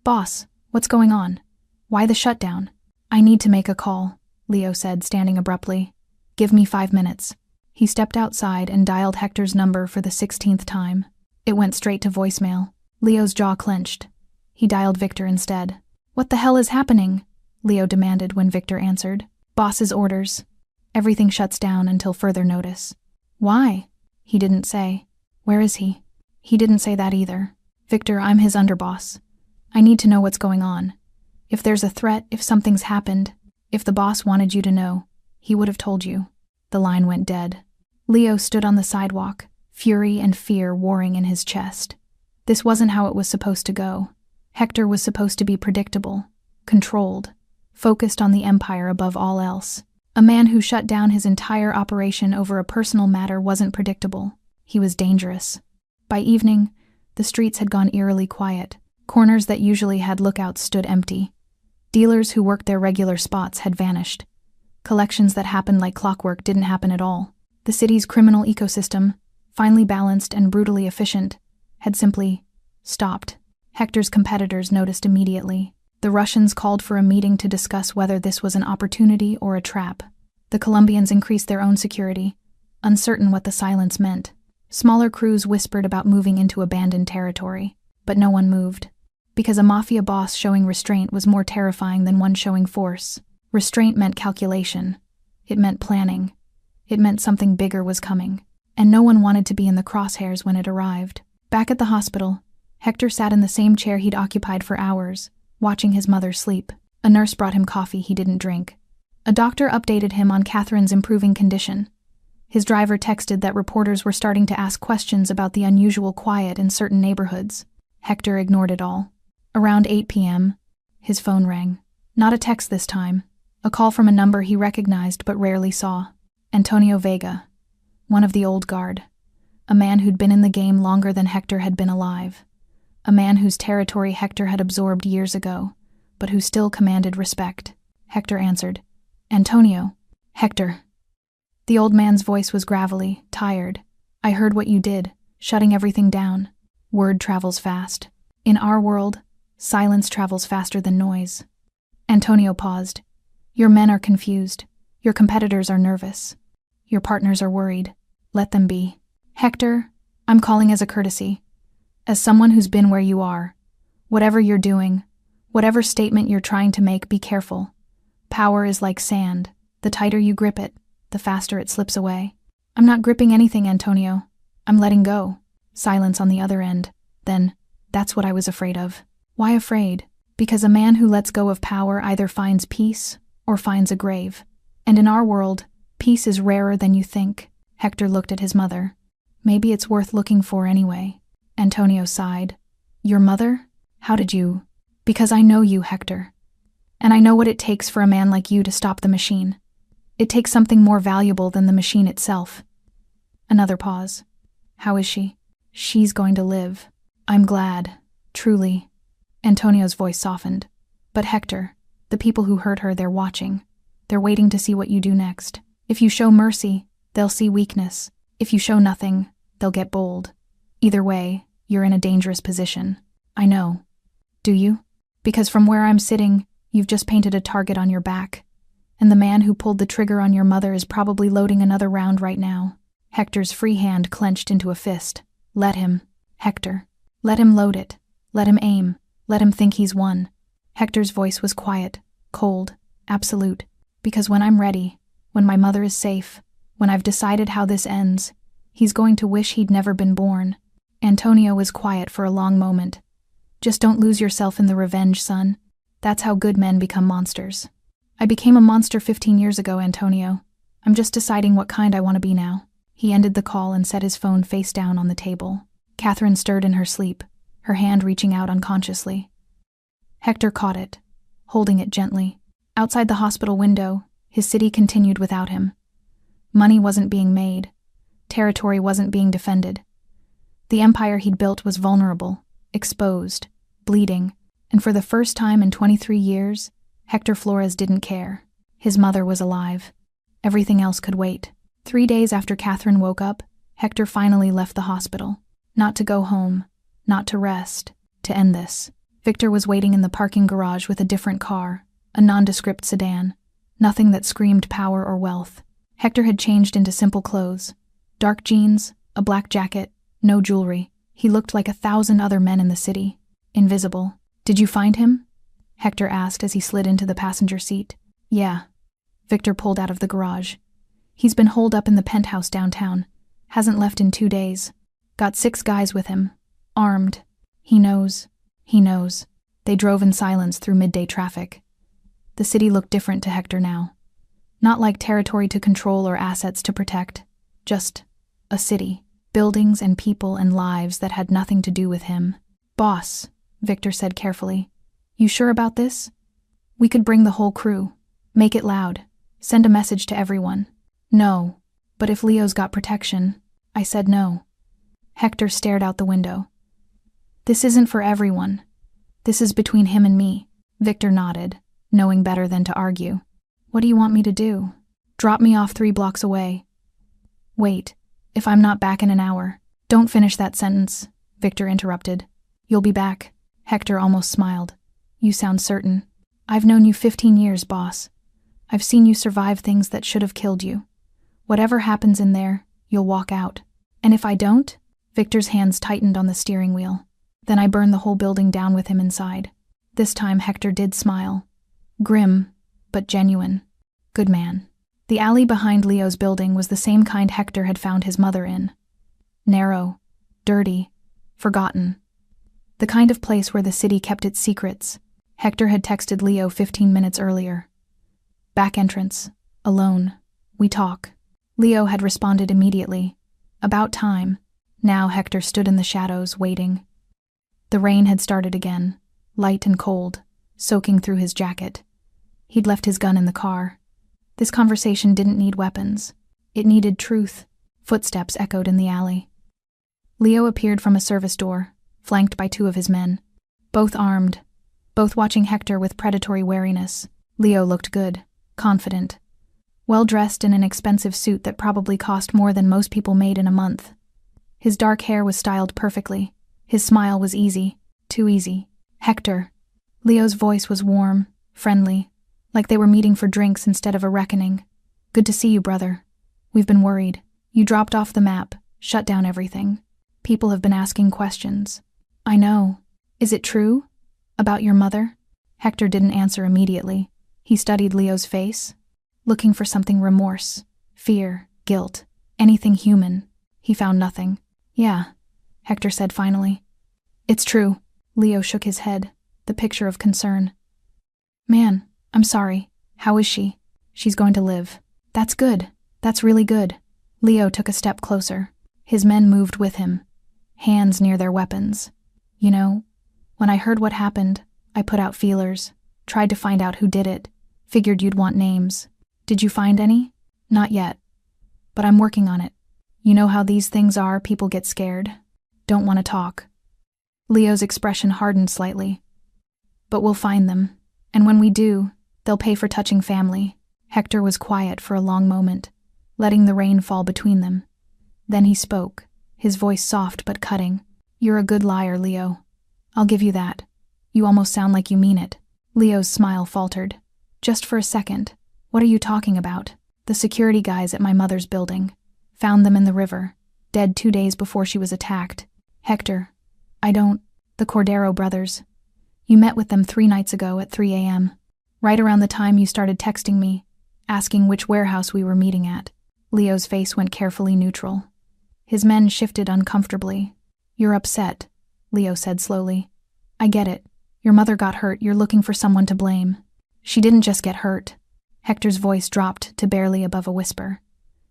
Boss, what's going on? Why the shutdown? I need to make a call, Leo said, standing abruptly. Give me 5 minutes. He stepped outside and dialed Hector's number for the 16th time. It went straight to voicemail. Leo's jaw clenched. He dialed Victor instead. What the hell is happening? Leo demanded when Victor answered. Boss's orders. Everything shuts down until further notice. Why? He didn't say. Where is he? He didn't say that either. Victor, I'm his underboss. I need to know what's going on. If there's a threat, if something's happened, if the boss wanted you to know, he would have told you. The line went dead. Leo stood on the sidewalk, fury and fear warring in his chest. This wasn't how it was supposed to go. Hector was supposed to be predictable, controlled, focused on the empire above all else. A man who shut down his entire operation over a personal matter wasn't predictable. He was dangerous. By evening, the streets had gone eerily quiet. Corners that usually had lookouts stood empty. Dealers who worked their regular spots had vanished. Collections that happened like clockwork didn't happen at all. The city's criminal ecosystem, finely balanced and brutally efficient, had simply stopped. Hector's competitors noticed immediately. The Russians called for a meeting to discuss whether this was an opportunity or a trap. The Colombians increased their own security, uncertain what the silence meant. Smaller crews whispered about moving into abandoned territory, but no one moved. Because a mafia boss showing restraint was more terrifying than one showing force. Restraint meant calculation. It meant planning. It meant something bigger was coming. and no one wanted to be in the crosshairs when it arrived. Back at the hospital, Hector sat in the same chair he'd occupied for hours, watching his mother sleep. A nurse brought him coffee he didn't drink. A doctor updated him on Catherine's improving condition. His driver texted that reporters were starting to ask questions about the unusual quiet in certain neighborhoods. Hector ignored it all. Around 8 p.m., his phone rang. Not a text this time. A call from a number he recognized but rarely saw. Antonio Vega, one of the old guard. A man who'd been in the game longer than Hector had been alive. A man whose territory Hector had absorbed years ago, but who still commanded respect. Hector answered. Antonio. Hector. The old man's voice was gravelly, tired. I heard what you did, shutting everything down. Word travels fast. In our world, silence travels faster than noise. Antonio paused. Your men are confused. Your competitors are nervous. Your partners are worried. Let them be. Hector, I'm calling as a courtesy. As someone who's been where you are. Whatever you're doing, whatever statement you're trying to make, be careful. Power is like sand. The tighter you grip it, the faster it slips away. I'm not gripping anything, Antonio. I'm letting go. Silence on the other end. Then, that's what I was afraid of. Why afraid? Because a man who lets go of power either finds peace or finds a grave. And in our world, peace is rarer than you think. Hector looked at his mother. Maybe it's worth looking for anyway. Antonio sighed. Your mother? How did you? Because I know you, Hector. And I know what it takes for a man like you to stop the machine. It takes something more valuable than the machine itself. Another pause. How is she? She's going to live. I'm glad. Truly. Antonio's voice softened. But Hector, the people who hurt her, they're watching. They're waiting to see what you do next. If you show mercy, they'll see weakness. If you show nothing, they'll get bold. Either way, you're in a dangerous position. I know. Do you? Because from where I'm sitting, you've just painted a target on your back. And the man who pulled the trigger on your mother is probably loading another round right now. Hector's free hand clenched into a fist. Let him. Hector. Let him load it. Let him aim. Let him think he's won. Hector's voice was quiet, cold, absolute. Because when I'm ready, when my mother is safe, when I've decided how this ends, he's going to wish he'd never been born. Antonio was quiet for a long moment. Just don't lose yourself in the revenge, son. That's how good men become monsters. I became a monster 15 years ago, Antonio. I'm just deciding what kind I want to be now. He ended the call and set his phone face down on the table. Catherine stirred in her sleep, her hand reaching out unconsciously. Hector caught it, holding it gently. Outside the hospital window, his city continued without him. Money wasn't being made. Territory wasn't being defended. The empire he'd built was vulnerable, exposed, bleeding, and for the first time in 23 years, Hector Flores didn't care. His mother was alive. Everything else could wait. 3 days after Catherine woke up, Hector finally left the hospital. Not to go home, not to rest, to end this. Victor was waiting in the parking garage with a different car, a nondescript sedan. Nothing that screamed power or wealth. Hector had changed into simple clothes. Dark jeans, a black jacket, no jewelry. He looked like 1,000 other men in the city. Invisible. Did you find him? Hector asked as he slid into the passenger seat. Yeah. Victor pulled out of the garage. He's been holed up in the penthouse downtown. Hasn't left in 2 days. Got 6 guys with him. Armed. He knows. He knows. They drove in silence through midday traffic. The city looked different to Hector now. Not like territory to control or assets to protect. Just a city. Buildings and people and lives that had nothing to do with him. Boss, Victor said carefully. You sure about this? We could bring the whole crew. Make it loud. Send a message to everyone. No. But if Leo's got protection. I said no. Hector stared out the window. This isn't for everyone. This is between him and me. Victor nodded, knowing better than to argue. What do you want me to do? Drop me off 3 blocks away. Wait, if I'm not back in an hour. Don't finish that sentence, Victor interrupted. You'll be back. Hector almost smiled. You sound certain. I've known you 15 years, boss. I've seen you survive things that should have killed you. Whatever happens in there, you'll walk out. And if I don't? Victor's hands tightened on the steering wheel. Then I burn the whole building down with him inside. This time Hector did smile. Grim, but genuine. Good man. The alley behind Leo's building was the same kind Hector had found his mother in. Narrow, dirty, forgotten. The kind of place where the city kept its secrets. Hector had texted Leo 15 minutes earlier. Back entrance. Alone. We talk. Leo had responded immediately. About time. Now Hector stood in the shadows, waiting. The rain had started again, light and cold, soaking through his jacket. He'd left his gun in the car. This conversation didn't need weapons. It needed truth. Footsteps echoed in the alley. Leo appeared from a service door, flanked by 2 of his men. Both armed, both watching Hector with predatory wariness. Leo looked good, confident. Well-dressed in an expensive suit that probably cost more than most people made in a month. His dark hair was styled perfectly. His smile was easy, too easy. Hector. Leo's voice was warm, friendly, like they were meeting for drinks instead of a reckoning. Good to see you, brother. We've been worried. You dropped off the map, shut down everything. People have been asking questions. I know. Is it true? About your mother? Hector didn't answer immediately. He studied Leo's face, looking for something: remorse, fear, guilt, anything human. He found nothing. Yeah, Hector said finally. It's true. Leo shook his head, the picture of concern. Man, I'm sorry. How is she? She's going to live. That's good. That's really good. Leo took a step closer. His men moved with him, hands near their weapons. You know, when I heard what happened, I put out feelers, tried to find out who did it, figured you'd want names. Did you find any? Not yet. But I'm working on it. You know how these things are, people get scared. Don't want to talk. Leo's expression hardened slightly. But we'll find them, and when we do, they'll pay for touching family. Hector was quiet for a long moment, letting the rain fall between them. Then he spoke, his voice soft but cutting. You're a good liar, Leo. I'll give you that. You almost sound like you mean it. Leo's smile faltered. Just for a second. What are you talking about? The security guys at my mother's building. Found them in the river, dead 2 days before she was attacked. Hector, the Cordero brothers. You met with them 3 nights ago at 3 a.m., right around the time you started texting me, asking which warehouse we were meeting at. Leo's face went carefully neutral. His men shifted uncomfortably. You're upset, Leo said slowly. I get it. Your mother got hurt, you're looking for someone to blame. She didn't just get hurt. Hector's voice dropped to barely above a whisper.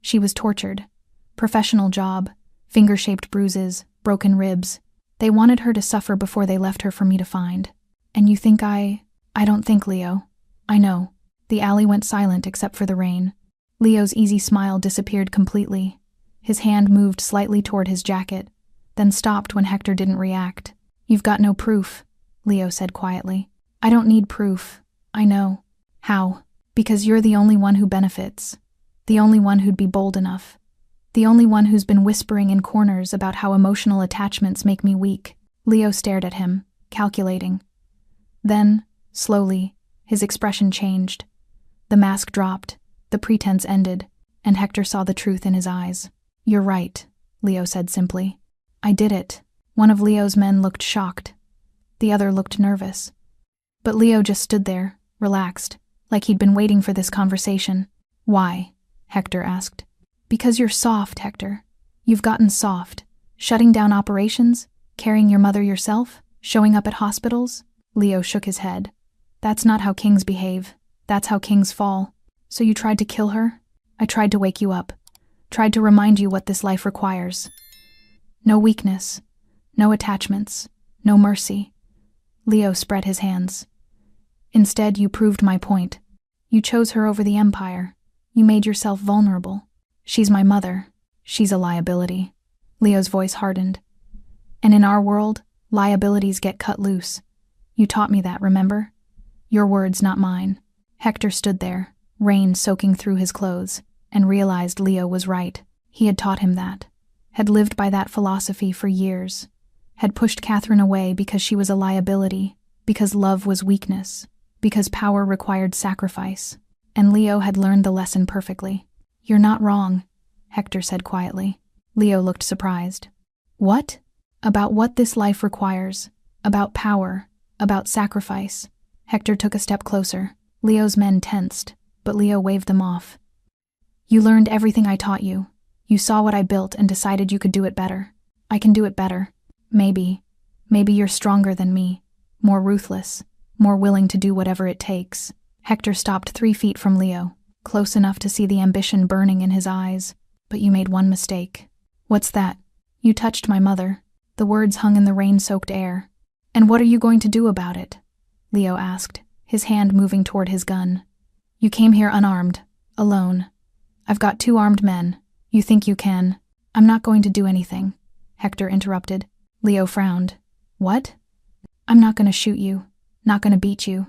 She was tortured. Professional job, finger-shaped bruises, broken ribs. They wanted her to suffer before they left her for me to find. And you think I don't think, Leo. I know. The alley went silent except for the rain. Leo's easy smile disappeared completely. His hand moved slightly toward his jacket, then stopped when Hector didn't react. You've got no proof, Leo said quietly. I don't need proof. I know. How? Because you're the only one who benefits. The only one who'd be bold enough. The only one who's been whispering in corners about how emotional attachments make me weak. Leo stared at him, calculating. Then, slowly, his expression changed. The mask dropped, the pretense ended, and Hector saw the truth in his eyes. You're right, Leo said simply. I did it. One of Leo's men looked shocked. The other looked nervous. But Leo just stood there, relaxed, like he'd been waiting for this conversation. Why? Hector asked. Because you're soft, Hector. You've gotten soft. Shutting down operations, carrying your mother yourself, showing up at hospitals. Leo shook his head. That's not how kings behave. That's how kings fall. So you tried to kill her? I tried to wake you up. Tried to remind you what this life requires. No weakness. No attachments. No mercy. Leo spread his hands. Instead, you proved my point. You chose her over the Empire. You made yourself vulnerable. She's my mother. She's a liability. Leo's voice hardened. And in our world, liabilities get cut loose. You taught me that, remember? Your words, not mine. Hector stood there, rain soaking through his clothes, and realized Leo was right. He had taught him that. Had lived by that philosophy for years. Had pushed Catherine away because she was a liability, because love was weakness, because power required sacrifice. And Leo had learned the lesson perfectly. You're not wrong, Hector said quietly. Leo looked surprised. What? About what this life requires. About power. About sacrifice. Hector took a step closer. Leo's men tensed, but Leo waved them off. You learned everything I taught you. You saw what I built and decided you could do it better. I can do it better. Maybe you're stronger than me, more ruthless, more willing to do whatever it takes." Hector stopped 3 feet from Leo, close enough to see the ambition burning in his eyes. "But you made one mistake." "What's that?" "You touched my mother." The words hung in the rain-soaked air. "And what are you going to do about it?" Leo asked, his hand moving toward his gun. "You came here unarmed, alone. I've got 2 armed men. You think you can—" "I'm not going to do anything," Hector interrupted. Leo frowned. "What?" "I'm not going to shoot you, not going to beat you,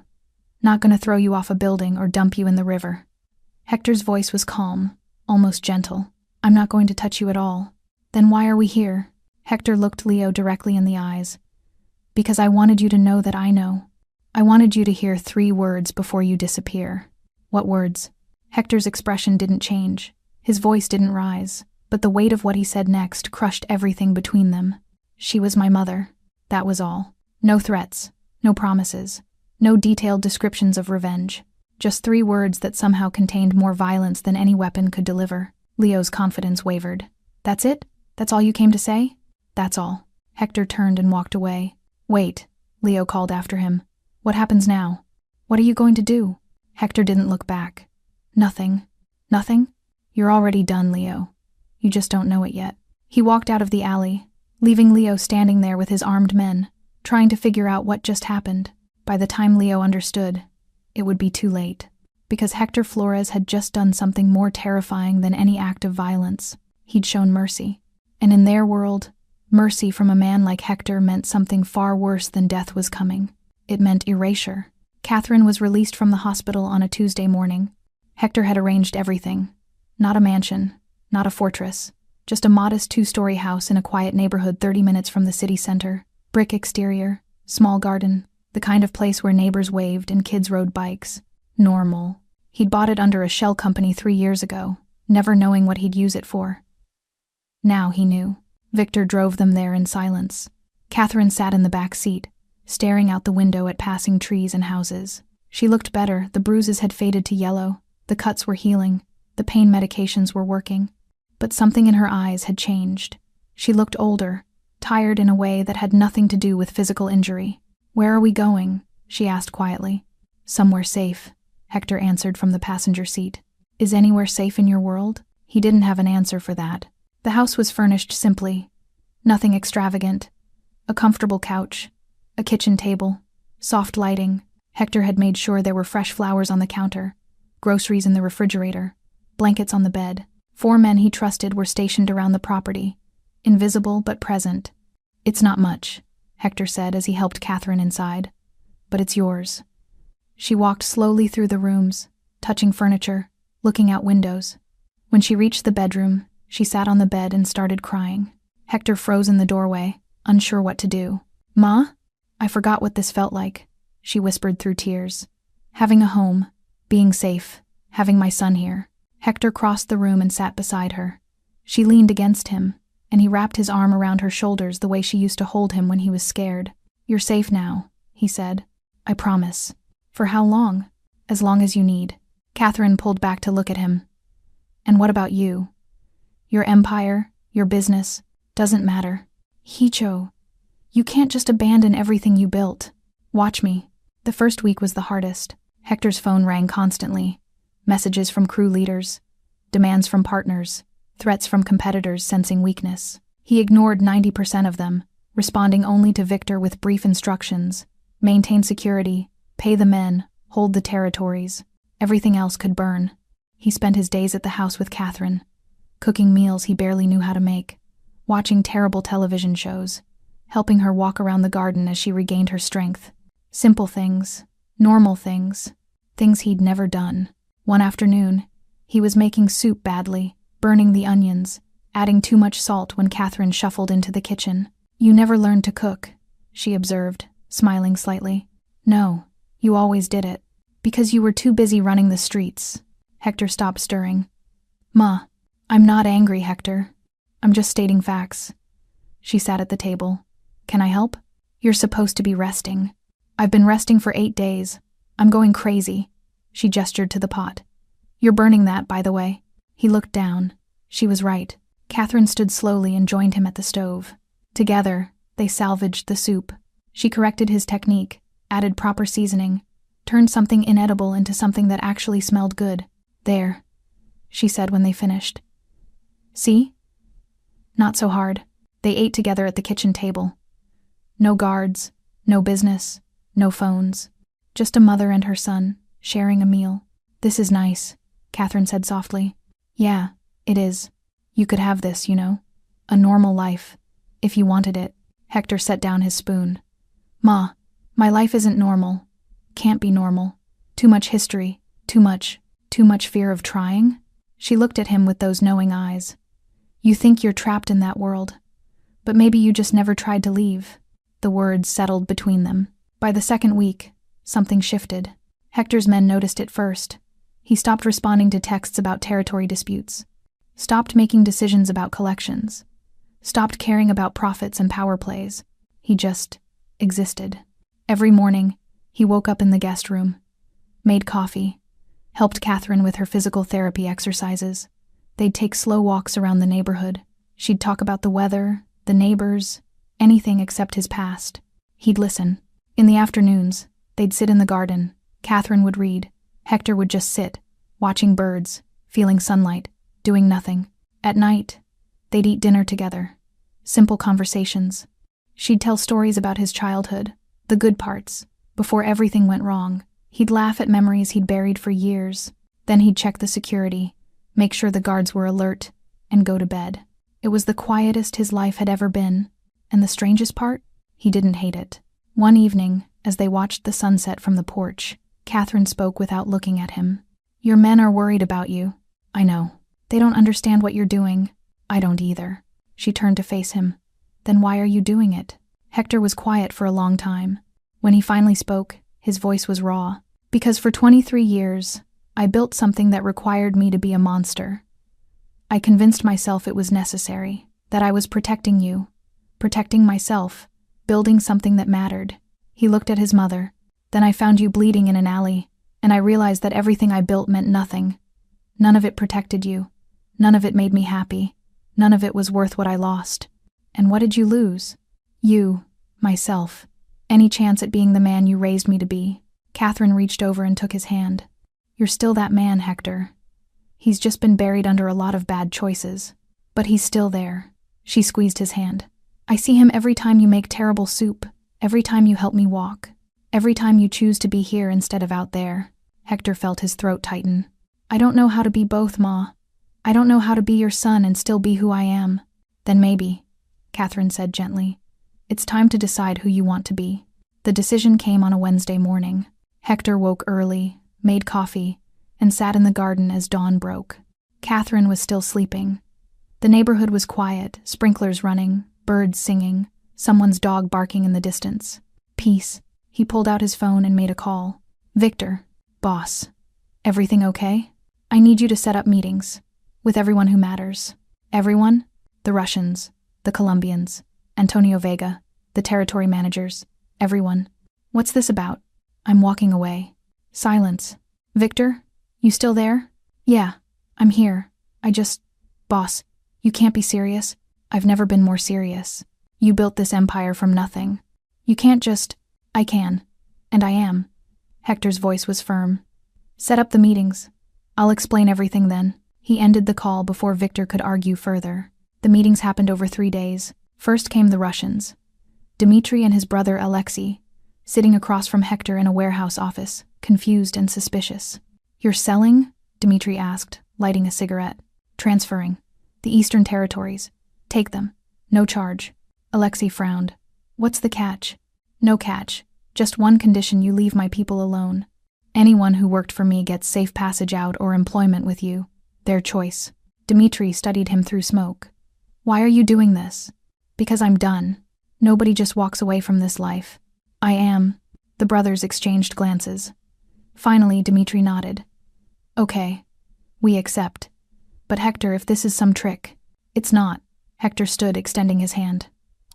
not going to throw you off a building or dump you in the river." Hector's voice was calm, almost gentle. "I'm not going to touch you at all." "Then why are we here?" Hector looked Leo directly in the eyes. "Because I wanted you to know that I know. I wanted you to hear 3 words before you disappear." "What words?" Hector's expression didn't change. His voice didn't rise, but the weight of what he said next crushed everything between them. "She was my mother. That was all. No threats, no promises, no detailed descriptions of revenge. Just 3 words that somehow contained more violence than any weapon could deliver." Leo's confidence wavered. "That's it? That's all you came to say?" "That's all." Hector turned and walked away. "Wait," Leo called after him. "What happens now? What are you going to do?" Hector didn't look back. "Nothing." "Nothing? You're already done, Leo. You just don't know it yet." He walked out of the alley, leaving Leo standing there with his armed men, trying to figure out what just happened. By the time Leo understood, it would be too late, because Hector Flores had just done something more terrifying than any act of violence. He'd shown mercy. And in their world, mercy from a man like Hector meant something far worse than death was coming. It meant erasure. Catherine was released from the hospital on a Tuesday morning. Hector had arranged everything. Not a mansion, not a fortress, just a modest 2-story house in a quiet neighborhood 30 minutes from the city center. Brick exterior, small garden, the kind of place where neighbors waved and kids rode bikes. Normal. He'd bought it under a shell company 3 years ago, never knowing what he'd use it for. Now he knew. Victor drove them there in silence. Catherine sat in the back seat, staring out the window at passing trees and houses. She looked better. The bruises had faded to yellow. The cuts were healing. The pain medications were working. But something in her eyes had changed. She looked older, tired in a way that had nothing to do with physical injury. "Where are we going?" she asked quietly. "Somewhere safe," Hector answered from the passenger seat. "Is anywhere safe in your world?" He didn't have an answer for that. The house was furnished simply. Nothing extravagant. A comfortable couch, a kitchen table, soft lighting. Hector had made sure there were fresh flowers on the counter, groceries in the refrigerator, blankets on the bed. 4 men he trusted were stationed around the property, invisible but present. "It's not much," Hector said as he helped Catherine inside. "But it's yours." She walked slowly through the rooms, touching furniture, looking out windows. When she reached the bedroom, she sat on the bed and started crying. Hector froze in the doorway, unsure what to do. "Ma? I forgot what this felt like," she whispered through tears. "Having a home, being safe, having my son here." Hector crossed the room and sat beside her. She leaned against him, and he wrapped his arm around her shoulders the way she used to hold him when he was scared. "You're safe now," he said. "I promise." "For how long?" "As long as you need." Catherine pulled back to look at him. "And what about you? Your empire, your business, doesn't matter." "Hicho, you can't just abandon everything you built. Watch me." The first week was the hardest. Hector's phone rang constantly. Messages from crew leaders, demands from partners, threats from competitors sensing weakness. He ignored 90% of them, responding only to Victor with brief instructions. Maintain security, pay the men, hold the territories. Everything else could burn. He spent his days at the house with Catherine, cooking meals he barely knew how to make, watching terrible television shows, helping her walk around the garden as she regained her strength. Simple things, normal things, things he'd never done. One afternoon, he was making soup badly, burning the onions, adding too much salt when Catherine shuffled into the kitchen. "You never learned to cook," she observed, smiling slightly. "No, you always did it. Because you were too busy running the streets." Hector stopped stirring. "Ma, I'm not angry, Hector. I'm just stating facts." She sat at the table. "Can I help?" "You're supposed to be resting." "I've been resting for 8 days. I'm going crazy." She gestured to the pot. "You're burning that, by the way." He looked down. She was right. Catherine stood slowly and joined him at the stove. Together, they salvaged the soup. She corrected his technique, added proper seasoning, turned something inedible into something that actually smelled good. "There," she said when they finished. "See? Not so hard." They ate together at the kitchen table. No guards, no business, no phones. Just a mother and her son, sharing a meal. "This is nice," Catherine said softly. "Yeah, it is. You could have this, you know. A normal life. If you wanted it." Hector set down his spoon. "Ma, my life isn't normal. Can't be normal. Too much history. Too much fear of trying?" She looked at him with those knowing eyes. "You think you're trapped in that world. But maybe you just never tried to leave." The words settled between them. By the second week, something shifted. Hector's men noticed it first. He stopped responding to texts about territory disputes. Stopped making decisions about collections. Stopped caring about profits and power plays. He just existed. Every morning, he woke up in the guest room, made coffee, helped Catherine with her physical therapy exercises. They'd take slow walks around the neighborhood. She'd talk about the weather, the neighbors, anything except his past. He'd listen. In the afternoons, they'd sit in the garden. Catherine would read. Hector would just sit, watching birds, feeling sunlight, doing nothing. At night, they'd eat dinner together. Simple conversations. She'd tell stories about his childhood, the good parts, before everything went wrong. He'd laugh at memories he'd buried for years. Then he'd check the security, make sure the guards were alert, and go to bed. It was the quietest his life had ever been. And the strangest part? He didn't hate it. One evening, as they watched the sunset from the porch, Catherine spoke without looking at him. "Your men are worried about you. I know. They don't understand what you're doing. I don't either." She turned to face him. "Then why are you doing it?" Hector was quiet for a long time. When he finally spoke, his voice was raw. "Because for 23 years, I built something that required me to be a monster. I convinced myself it was necessary, that I was protecting you, protecting myself, building something that mattered." He looked at his mother. "Then I found you bleeding in an alley, and I realized that everything I built meant nothing. None of it protected you. None of it made me happy. None of it was worth what I lost." "And what did you lose?" "You, myself, any chance at being the man you raised me to be." Catherine reached over and took his hand. "You're still that man, Hector. He's just been buried under a lot of bad choices. But he's still there." She squeezed his hand. "I see him every time you make terrible soup, every time you help me walk, every time you choose to be here instead of out there." Hector felt his throat tighten. "I don't know how to be both, Ma. I don't know how to be your son and still be who I am." "Then maybe," Catherine said gently, "it's time to decide who you want to be." The decision came on a Wednesday morning. Hector woke early, made coffee, and sat in the garden as dawn broke. Catherine was still sleeping. The neighborhood was quiet, sprinklers running, birds singing, someone's dog barking in the distance. Peace. He pulled out his phone and made a call. "Victor, boss. Everything okay? I need you to set up meetings. With everyone who matters." "Everyone?" "The Russians, the Colombians, Antonio Vega, the territory managers, everyone." "What's this about?" "I'm walking away." Silence. "Victor, you still there?" "Yeah, I'm here. Boss, you can't be serious." "I've never been more serious. You built this empire from nothing. You can't just—" "I can. And I am." Hector's voice was firm. "Set up the meetings. I'll explain everything then." He ended the call before Victor could argue further. The meetings happened over 3 days. First came the Russians. Dmitri and his brother Alexei, sitting across from Hector in a warehouse office, confused and suspicious. "You're selling?" Dmitri asked, lighting a cigarette. "Transferring. The Eastern Territories. Take them. No charge." Alexei frowned. "What's the catch?" "No catch. Just one condition: you leave my people alone. Anyone who worked for me gets safe passage out or employment with you. Their choice." Dmitri studied him through smoke. "Why are you doing this?" "Because I'm done. Nobody just walks away from this life." "I am." The brothers exchanged glances. Finally, Dmitri nodded. "Okay. We accept. But Hector, if this is some trick..." "It's not." Hector stood, extending his hand.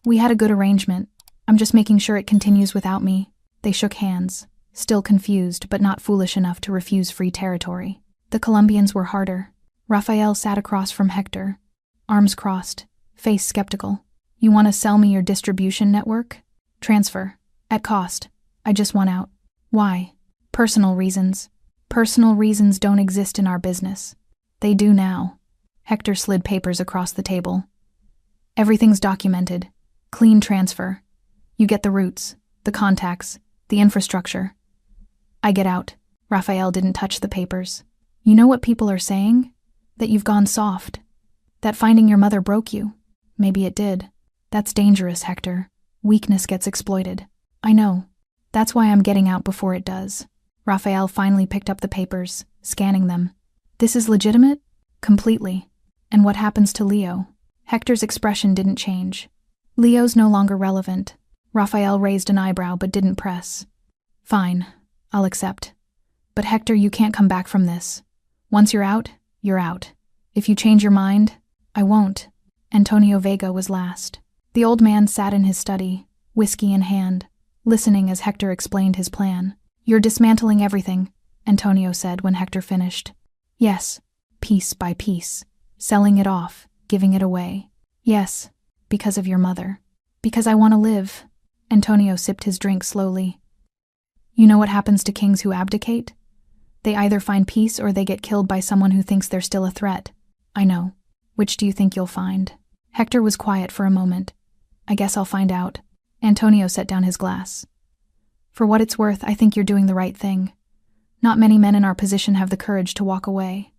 "We had a good arrangement. I'm just making sure it continues without me." They shook hands, still confused but not foolish enough to refuse free territory. The Colombians were harder. Raphael sat across from Hector, arms crossed, face skeptical. You want to sell me your distribution network? Transfer. At cost. I just want out. Why? Personal reasons. Personal reasons don't exist in our business. They do now. Hector slid papers across the table. Everything's documented. Clean transfer. You get the routes, the contacts, the infrastructure. I get out. Raphael didn't touch the papers. You know what people are saying? That you've gone soft. That finding your mother broke you. Maybe it did. That's dangerous, Hector. Weakness gets exploited. I know. That's why I'm getting out before it does. Raphael finally picked up the papers, scanning them. This is legitimate? Completely. And what happens to Leo? Hector's expression didn't change. Leo's no longer relevant. Raphael raised an eyebrow but didn't press. Fine. I'll accept. But Hector, you can't come back from this. Once you're out, you're out. If you change your mind, I won't. Antonio Vega was last. The old man sat in his study, whiskey in hand, listening as Hector explained his plan. You're dismantling everything, Antonio said when Hector finished. Yes, piece by piece. Selling it off, giving it away. Yes, because of your mother. Because I want to live. Antonio sipped his drink slowly. You know what happens to kings who abdicate? They either find peace or they get killed by someone who thinks they're still a threat. I know. Which do you think you'll find? Hector was quiet for a moment. I guess I'll find out. Antonio set down his glass. For what it's worth, I think you're doing the right thing. Not many men in our position have the courage to walk away.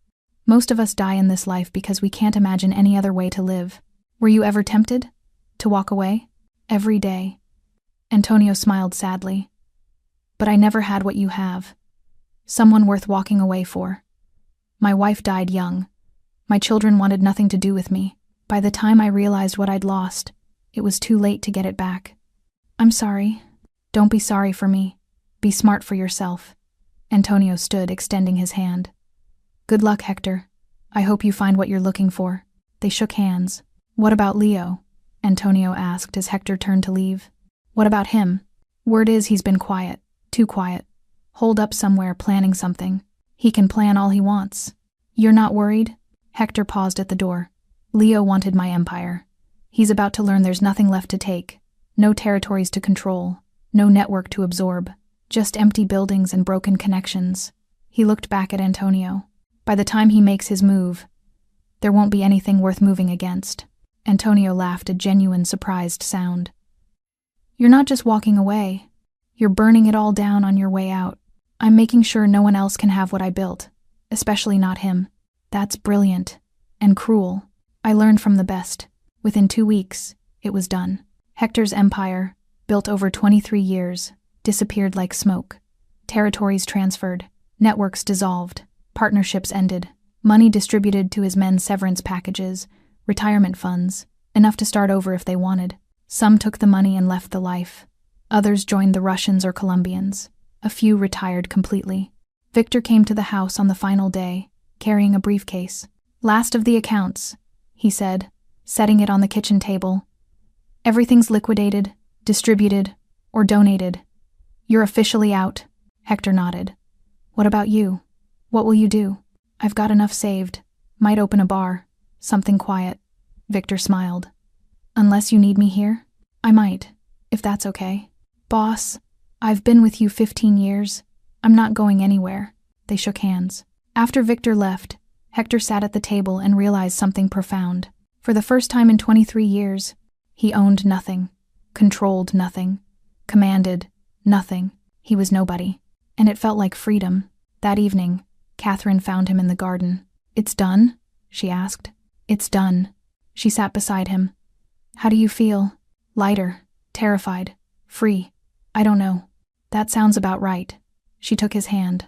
Most of us die in this life because we can't imagine any other way to live. Were you ever tempted? To walk away? Every day. Antonio smiled sadly. But I never had what you have. Someone worth walking away for. My wife died young. My children wanted nothing to do with me. By the time I realized what I'd lost, it was too late to get it back. I'm sorry. Don't be sorry for me. Be smart for yourself. Antonio stood, extending his hand. Good luck, Hector. I hope you find what you're looking for. They shook hands. What about Leo? Antonio asked as Hector turned to leave. What about him? Word is he's been quiet. Too quiet. Holed up somewhere planning something. He can plan all he wants. You're not worried? Hector paused at the door. Leo wanted my empire. He's about to learn there's nothing left to take. No territories to control. No network to absorb. Just empty buildings and broken connections. He looked back at Antonio. By the time he makes his move, there won't be anything worth moving against. Antonio laughed, a genuine, surprised sound. You're not just walking away. You're burning it all down on your way out. I'm making sure no one else can have what I built. Especially not him. That's brilliant. And cruel. I learned from the best. Within 2 weeks, it was done. Hector's empire, built over 23 years, disappeared like smoke. Territories transferred. Networks dissolved. Partnerships ended. Money distributed to his men's severance packages, retirement funds, enough to start over if they wanted. Some took the money and left the life. Others joined the Russians or Colombians. A few retired completely. Victor came to the house on the final day, carrying a briefcase. Last of the accounts, he said, setting it on the kitchen table. Everything's liquidated, distributed, or donated. You're officially out. Hector nodded. What about you? What will you do? I've got enough saved. Might open a bar. Something quiet. Victor smiled. Unless you need me here? I might, if that's okay. Boss, I've been with you 15 years. I'm not going anywhere. They shook hands. After Victor left, Hector sat at the table and realized something profound. For the first time in 23 years, he owned nothing, controlled nothing, commanded nothing. He was nobody. And it felt like freedom. That evening, Catherine found him in the garden. It's done? She asked. It's done. She sat beside him. How do you feel? Lighter, terrified, free. I don't know. That sounds about right. She took his hand.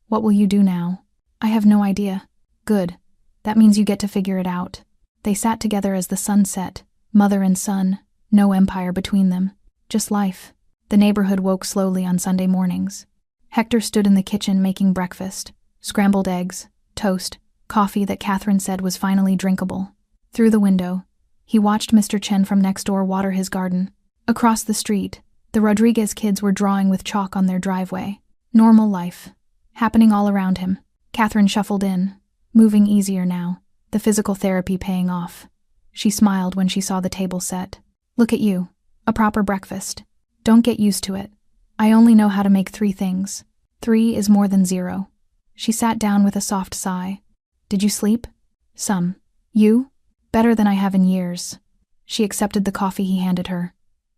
What will you do now? I have no idea. Good. That means you get to figure it out. They sat together as the sun set, mother and son, no empire between them. Just life. The neighborhood woke slowly on Sunday mornings. Hector stood in the kitchen making breakfast. Scrambled eggs, toast, coffee that Catherine said was finally drinkable. Through the window, he watched Mr. Chen from next door water his garden. Across the street, the Rodriguez kids were drawing with chalk on their driveway. Normal life, happening all around him. Catherine shuffled in, moving easier now, the physical therapy paying off. She smiled when she saw the table set. Look at you. A proper breakfast. Don't get used to it. I only know how to make 3 things. 3 is more than 0. She sat down with a soft sigh. Did you sleep? Some. You? Better than I have in years. She accepted the coffee he handed her.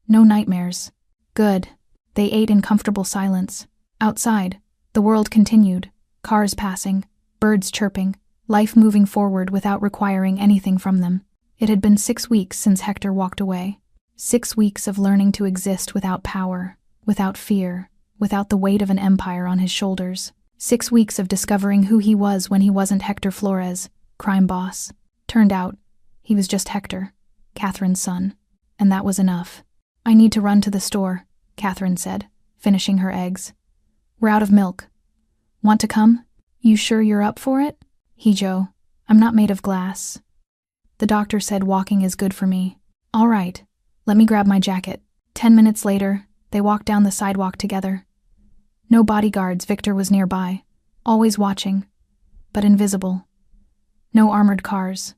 No nightmares. Good. They ate in comfortable silence. Outside, the world continued. Cars passing, birds chirping, life moving forward without requiring anything from them. It had been 6 weeks since Hector walked away. 6 weeks of learning to exist without power, without fear, without the weight of an empire on his shoulders. 6 weeks of discovering who he was when he wasn't Hector Flores, crime boss. Turned out, he was just Hector, Catherine's son. And that was enough. I need to run to the store, Catherine said, finishing her eggs. We're out of milk. Want to come? You sure you're up for it? Joe, I'm not made of glass. The doctor said walking is good for me. All right, let me grab my jacket. 10 minutes later, they walked down the sidewalk together. No bodyguards, Victor was nearby, always watching, but invisible. No armored cars,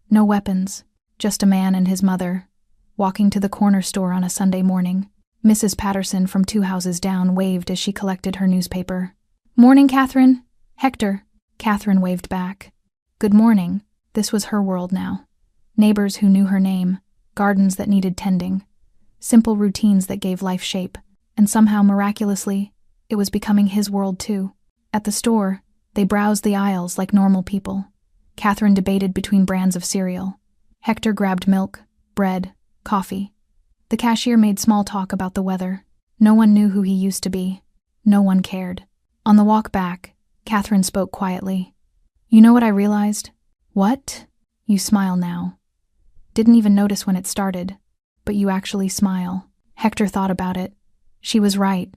no weapons, just a man and his mother, walking to the corner store on a Sunday morning. Mrs. Patterson from 2 houses down waved as she collected her newspaper. Morning, Catherine. Hector. Catherine waved back. Good morning. This was her world now. Neighbors who knew her name, gardens that needed tending, simple routines that gave life shape, and somehow, miraculously, it was becoming his world too. At the store, they browsed the aisles like normal people. Catherine debated between brands of cereal. Hector grabbed milk, bread, coffee. The cashier made small talk about the weather. No one knew who he used to be. No one cared. On the walk back, Catherine spoke quietly. You know what I realized? What? You smile now. Didn't even notice when it started, but you actually smile. Hector thought about it. She was right.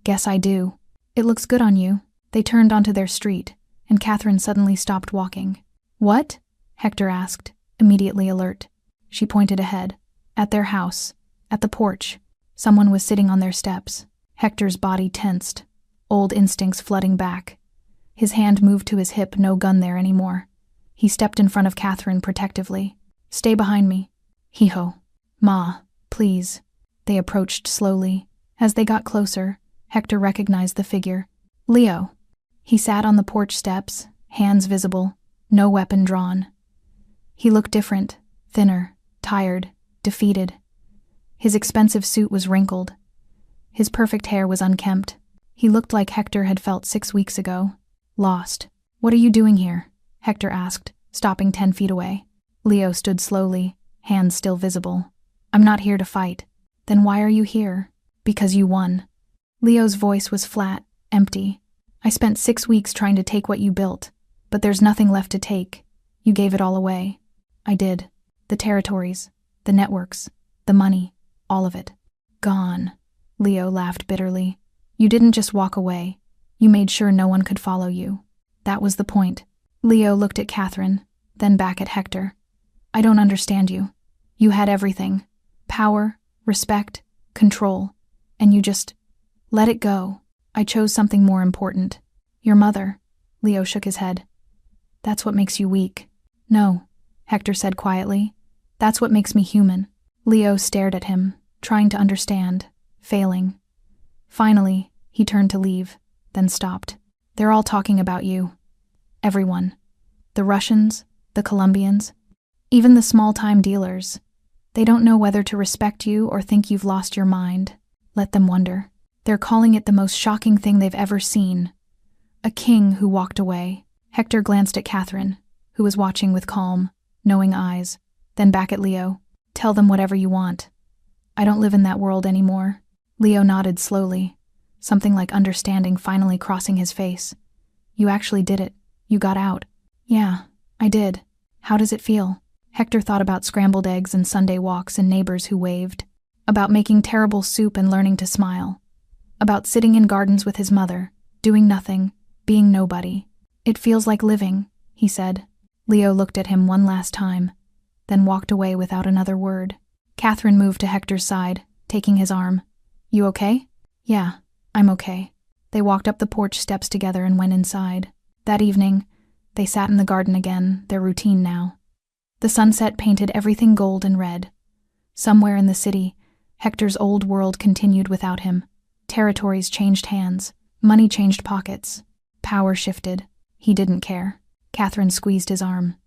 Guess I do. It looks good on you. They turned onto their street, and Catherine suddenly stopped walking. What? Hector asked, immediately alert. She pointed ahead. At their house. At the porch. Someone was sitting on their steps. Hector's body tensed, old instincts flooding back. His hand moved to his hip, no gun there anymore. He stepped in front of Catherine protectively. Stay behind me. Hee-ho. Ma, please. They approached slowly. As they got closer, Hector recognized the figure. Leo. He sat on the porch steps, hands visible, no weapon drawn. He looked different, thinner, tired, defeated. His expensive suit was wrinkled. His perfect hair was unkempt. He looked like Hector had felt 6 weeks ago. Lost. What are you doing here? Hector asked, stopping 10 feet away. Leo stood slowly, hands still visible. I'm not here to fight. Then why are you here? Because you won. Leo's voice was flat, empty. I spent 6 weeks trying to take what you built, but there's nothing left to take. You gave it all away. I did. The territories, the networks, the money, all of it. Gone. Leo laughed bitterly. You didn't just walk away. You made sure no one could follow you. That was the point. Leo looked at Catherine, then back at Hector. I don't understand you. You had everything. Power, respect, control. And you just let it go. I chose something more important. Your mother. Leo shook his head. That's what makes you weak. No, Hector said quietly. That's what makes me human. Leo stared at him, trying to understand, failing. Finally, he turned to leave, then stopped. They're all talking about you. Everyone. The Russians, the Colombians, even the small-time dealers. They don't know whether to respect you or think you've lost your mind. Let them wonder. They're calling it the most shocking thing they've ever seen. A king who walked away. Hector glanced at Catherine, who was watching with calm, knowing eyes, then back at Leo. Tell them whatever you want. I don't live in that world anymore. Leo nodded slowly, something like understanding finally crossing his face. You actually did it. You got out. Yeah, I did. How does it feel? Hector thought about scrambled eggs and Sunday walks and neighbors who waved. About making terrible soup and learning to smile. About sitting in gardens with his mother, doing nothing, being nobody. It feels like living, he said. Leo looked at him one last time, then walked away without another word. Catherine moved to Hector's side, taking his arm. You okay? Yeah, I'm okay. They walked up the porch steps together and went inside. That evening, They sat in the garden again, their routine now. The sunset painted everything gold and red. Somewhere in the city, Hector's old world continued without him. Territories changed hands, money changed pockets, power shifted. He didn't care. Catherine squeezed his arm.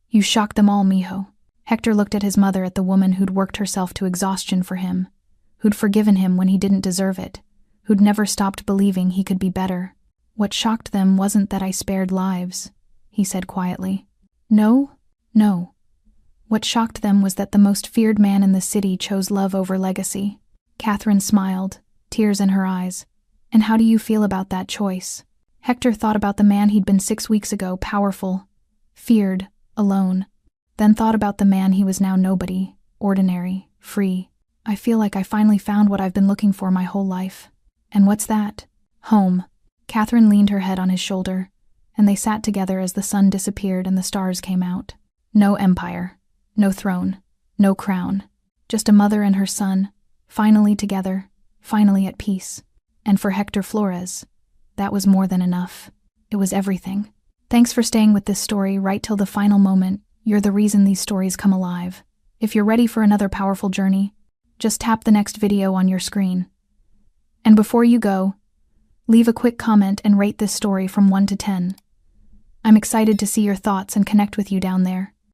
You shocked them all, mijo. Hector looked at his mother, at the woman who'd worked herself to exhaustion for him, who'd forgiven him when he didn't deserve it, who'd never stopped believing he could be better. What shocked them wasn't that I spared lives, he said quietly. No. What shocked them was that the most feared man in the city chose love over legacy. Catherine smiled, tears in her eyes. And how do you feel about that choice? Hector thought about the man he'd been 6 weeks ago, powerful, feared, alone. Then thought about the man he was now, nobody, ordinary, free. I feel like I finally found what I've been looking for my whole life. And what's that? Home. Catherine leaned her head on his shoulder, and they sat together as the sun disappeared and the stars came out. No empire, no throne, no crown. Just a mother and her son, finally together, finally at peace. And for Hector Flores, that was more than enough. It was everything. Thanks for staying with this story right till the final moment. You're the reason these stories come alive. If you're ready for another powerful journey, just tap the next video on your screen. And before you go, leave a quick comment and rate this story from 1 to 10. I'm excited to see your thoughts and connect with you down there.